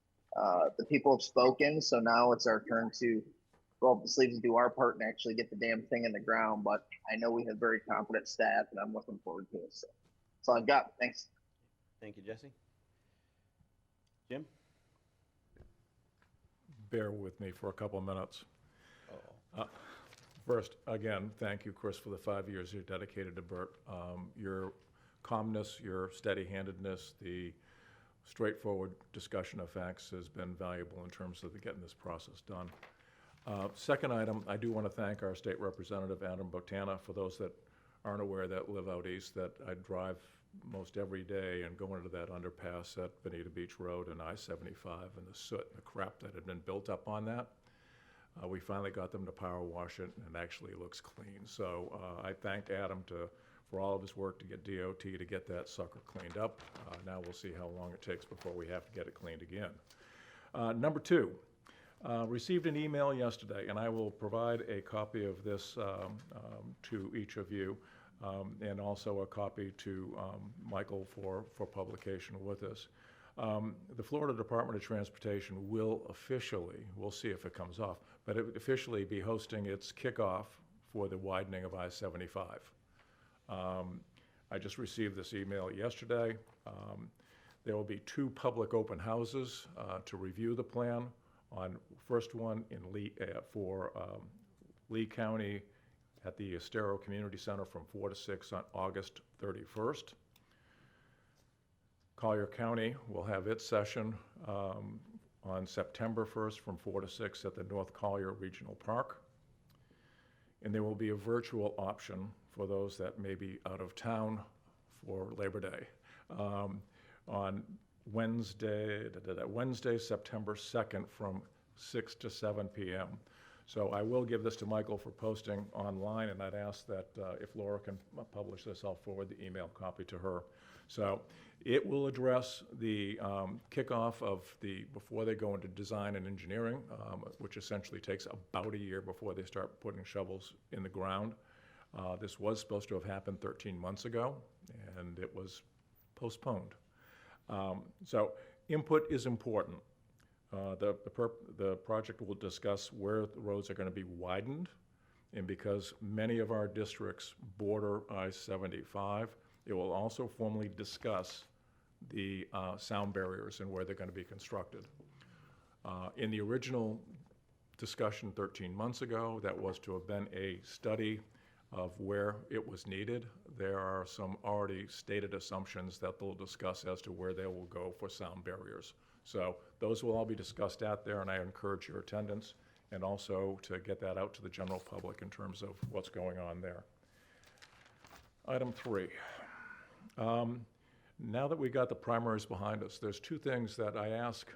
[SPEAKER 7] The people have spoken, so now it's our turn to roll up the sleeves and do our part and actually get the damn thing in the ground. But I know we have very competent staff, and I'm looking forward to it. So that's all I've got. Thanks.
[SPEAKER 1] Thank you, Jesse. Jim?
[SPEAKER 16] Bear with me for a couple of minutes. First, again, thank you, Chris, for the 5 years you've dedicated to BERT. Your calmness, your steady-handedness, the straightforward discussion of facts has been valuable in terms of getting this process done. Second item, I do want to thank our state representative, Adam Botana. For those that aren't aware that live out east, that I drive most every day and go into that underpass at Bonita Beach Road and I-75 and the soot and the crap that had been built up on that. We finally got them to power wash it, and it actually looks clean. So I thanked Adam for all of his work to get DOT to get that sucker cleaned up. Now we'll see how long it takes before we have to get it cleaned again. Number two, received an email yesterday, and I will provide a copy of this to each of you, and also a copy to Michael for publication with us. The Florida Department of Transportation will officially, we'll see if it comes off, but it officially be hosting its kickoff for the widening of I-75. I just received this email yesterday. There will be 2 public open houses to review the plan. First one in Lee County at the Estero Community Center from 4 to 6 on August 31st. Collier County will have its session on September 1st from 4 to 6 at the North Collier Regional Park. And there will be a virtual option for those that may be out of town for Labor Day on Wednesday, September 2nd from 6 to 7 p.m. So I will give this to Michael for posting online, and I'd ask that if Laura can publish this, I'll forward the email copy to her. So it will address the kickoff of before they go into design and engineering, which essentially takes about a year before they start putting shovels in the ground. This was supposed to have happened 13 months ago, and it was postponed. So input is important. The project will discuss where the roads are going to be widened, and because many of our districts border I-75, it will also formally discuss the sound barriers and where they're going to be constructed. In the original discussion 13 months ago, that was to have been a study of where it was needed. There are some already stated assumptions that they'll discuss as to where they will go for sound barriers. So those will all be discussed out there, and I encourage your attendance and also to get that out to the general public in terms of what's going on there. Item 3. Now that we got the primaries behind us, there's two things that I ask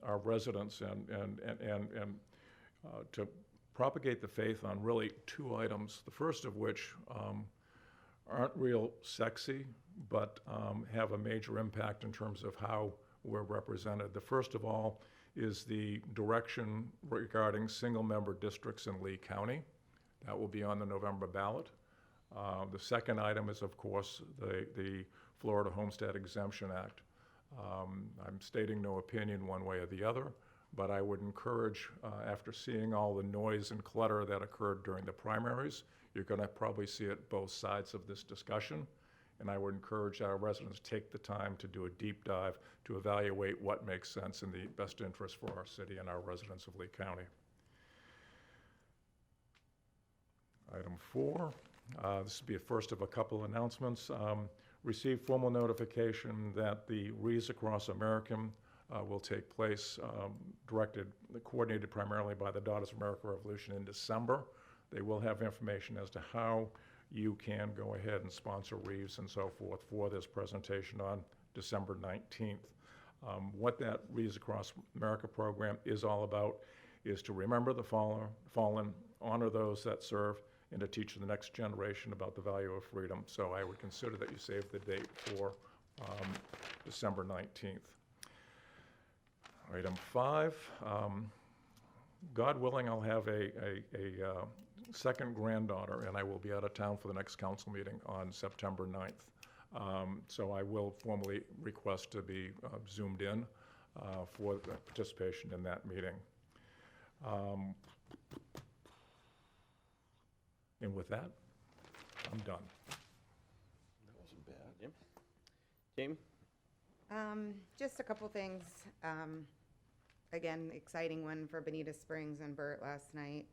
[SPEAKER 16] our residents and to propagate the faith on, really two items. The first of which aren't real sexy, but have a major impact in terms of how we're represented. The first of all is the direction regarding single-member districts in Lee County. That will be on the November ballot. The second item is, of course, the Florida Homestead Exemption Act. I'm stating no opinion one way or the other, but I would encourage, after seeing all the noise and clutter that occurred during the primaries, you're going to probably see it both sides of this discussion, and I would encourage our residents to take the time to do a deep dive to evaluate what makes sense in the best interest for our city and our residents of Lee County. Item 4, this will be a first of a couple announcements. Received formal notification that the Wreaths Across America will take place, coordinated primarily by the Daughters of America Revolution in December. They will have information as to how you can go ahead and sponsor wreaths and so forth for this presentation on December 19th. What that Wreaths Across America program is all about is to remember the fallen, honor those that serve, and to teach the next generation about the value of freedom. So I would consider that you save the date for December 19th. Item 5, God willing, I'll have a second granddaughter, and I will be out of town for the next council meeting on September 9th. So I will formally request to be zoomed in for the participation in that meeting. And with that, I'm done.
[SPEAKER 15] That wasn't bad.
[SPEAKER 1] Jim? Jamie?
[SPEAKER 3] Just a couple things. Again, exciting one for Bonita Springs and Burt last night.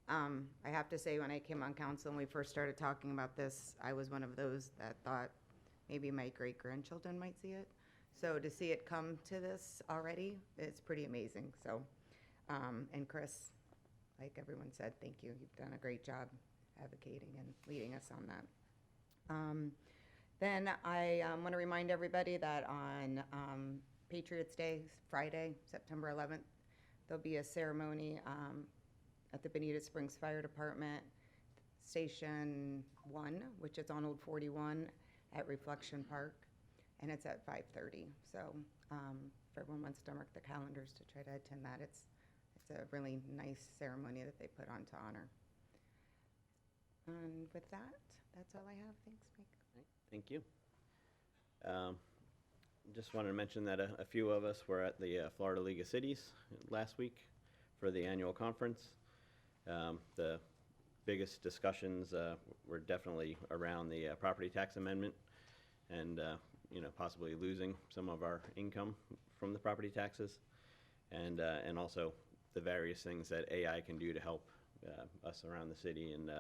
[SPEAKER 3] I have to say, when I came on council and we first started talking about this, I was one of those that thought maybe my great-grandchildren might see it. So to see it come to this already, it's pretty amazing. So, and Chris, like everyone said, thank you. You've done a great job advocating and leading us on that. Then I want to remind everybody that on Patriots Day, Friday, September 11th, there'll be a ceremony at the Bonita Springs Fire Department, Station 1, which is on Old 41 at Reflection Park, and it's at 5:30. So if everyone wants to mark the calendars to try to attend that, it's a really nice ceremony that they put on to honor. And with that, that's all I have. Thanks, Mike.
[SPEAKER 1] Thank you. Just wanted to mention that a few of us were at the Florida League of Cities last week for the annual conference. The biggest discussions were definitely around the property tax amendment and possibly losing some of our income from the property taxes, and also the various things that AI can do to help us around the city and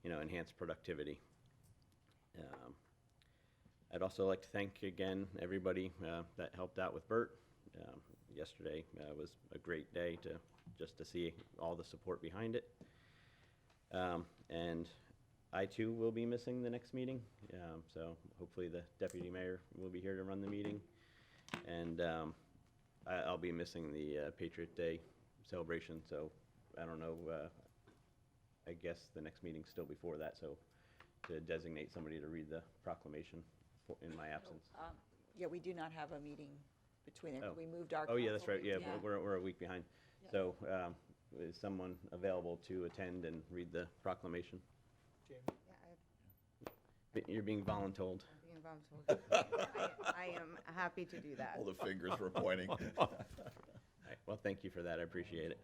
[SPEAKER 1] enhance productivity. I'd also like to thank again everybody that helped out with Burt. Yesterday was a great day to see all the support behind it. And I too will be missing the next meeting, so hopefully the deputy mayor will be here to run the meeting. And I'll be missing the Patriot Day celebration, so I don't know, I guess the next meeting's still before that, so to designate somebody to read the proclamation in my absence.
[SPEAKER 18] Yeah, we do not have a meeting between them. We moved our.
[SPEAKER 1] Oh, yeah, that's right, yeah,
[SPEAKER 18] council meeting.
[SPEAKER 1] we're a week behind.
[SPEAKER 18] Yeah.
[SPEAKER 1] So is someone available to attend and read the proclamation? You're being voluntold.
[SPEAKER 3] Being voluntold. I am happy to do that.
[SPEAKER 15] All the fingers were pointing.
[SPEAKER 1] All right, well, thank you for that, I appreciate it.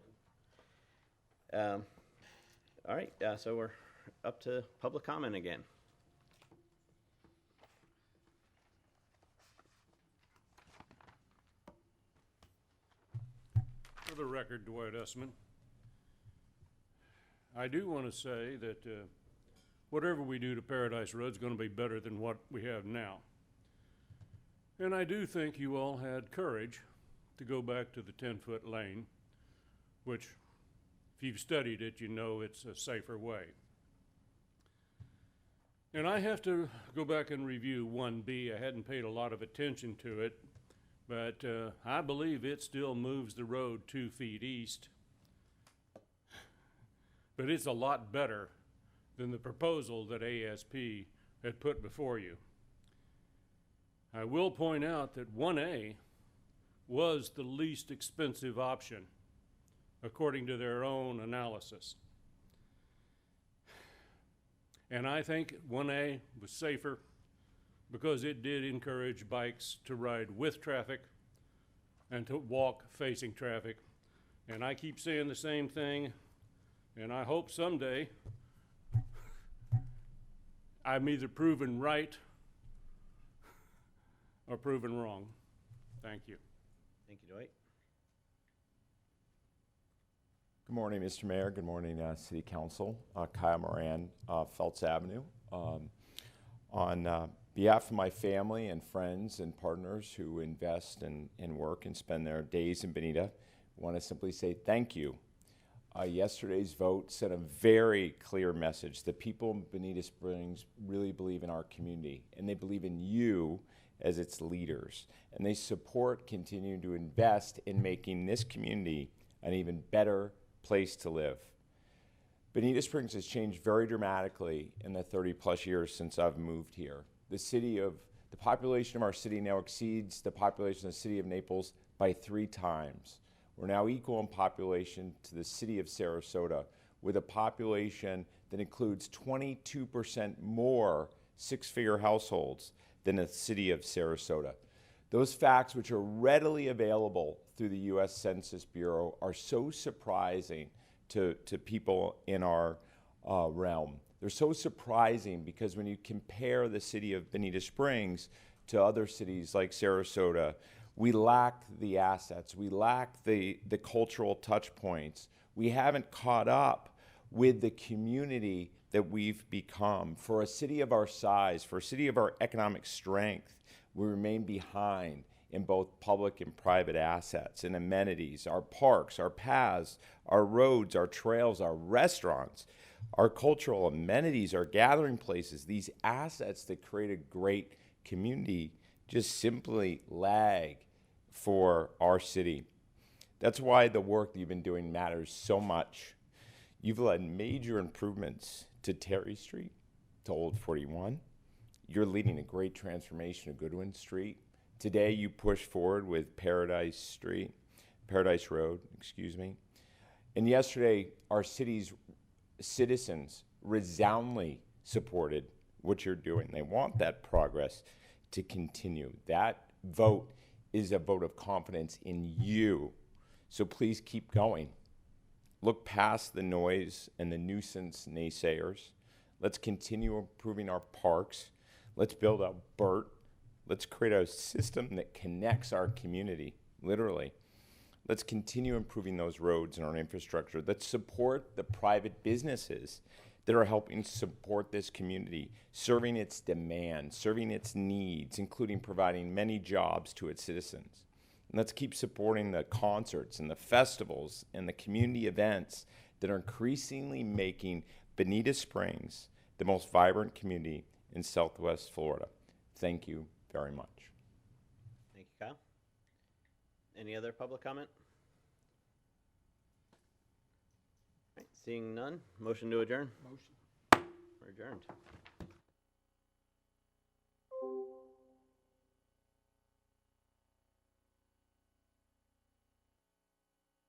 [SPEAKER 1] All right, so we're up to public comment again.
[SPEAKER 2] For the record, Dwight Essman. I do want to say that whatever we do to Paradise Road is going to be better than what we have now. And I do think you all had courage to go back to the 10-foot lane, which, if you've studied it, you know it's a safer way. And I have to go back and review 1B. I hadn't paid a lot of attention to it, but I believe it still moves the road 2 feet east. But it's a lot better than the proposal that ASP had put before you. I will point out that 1A was the least expensive option, according to their own analysis. And I think 1A was safer because it did encourage bikes to ride with traffic and to walk facing traffic. And I keep saying the same thing, and I hope someday I'm either proven right or proven wrong. Thank you.
[SPEAKER 1] Thank you, Dwight.
[SPEAKER 9] Good morning, Mr. Mayor. Good morning, City Council. Kyle Moran, Feltz Avenue. On behalf of my family and friends and partners who invest and work and spend their days in Bonita, I want to simply say thank you. Yesterday's vote sent a very clear message. The people in Bonita Springs really believe in our community, and they believe in you as its leaders. And they support continuing to invest in making this community an even better place to live. Bonita Springs has changed very dramatically in the 30+ years since I've moved here. The population of our city now exceeds the population of the city of Naples by 3 times. We're now equal in population to the city of Sarasota, with a population that includes 22% more 6-figure households than the city of Sarasota. Those facts, which are readily available through the U.S. Census Bureau, are so surprising to people in our realm. They're so surprising because when you compare the city of Bonita Springs to other cities like Sarasota, we lack the assets, we lack the cultural touch points. We haven't caught up with the community that we've become. For a city of our size, for a city of our economic strength, we remain behind in both public and private assets and amenities, our parks, our paths, our roads, our trails, our restaurants, our cultural amenities, our gathering places. These assets that create a great community just simply lag for our city. That's why the work that you've been doing matters so much. You've led major improvements to Terry Street, to Old 41. You're leading a great transformation of Goodwin Street. Today you push forward with Paradise Road, excuse me. And yesterday our city's citizens resoundingly supported what you're doing. They want that progress to continue. That vote is a vote of confidence in you. So please keep going. Look past the noise and the nuisance naysayers. Let's continue improving our parks. Let's build out BERT. Let's create a system that connects our community, literally. Let's continue improving those roads and our infrastructure. Let's support the private businesses that are helping support this community, serving its demands, serving its needs, including providing many jobs to its citizens. And let's keep supporting the concerts and the festivals and the community events that are increasingly making Bonita Springs the most vibrant community in Southwest Florida. Thank you very much.
[SPEAKER 1] Thank you, Kyle. Any other public comment? All right, seeing none, motion to adjourn.
[SPEAKER 14] Motion.
[SPEAKER 1] We're adjourned.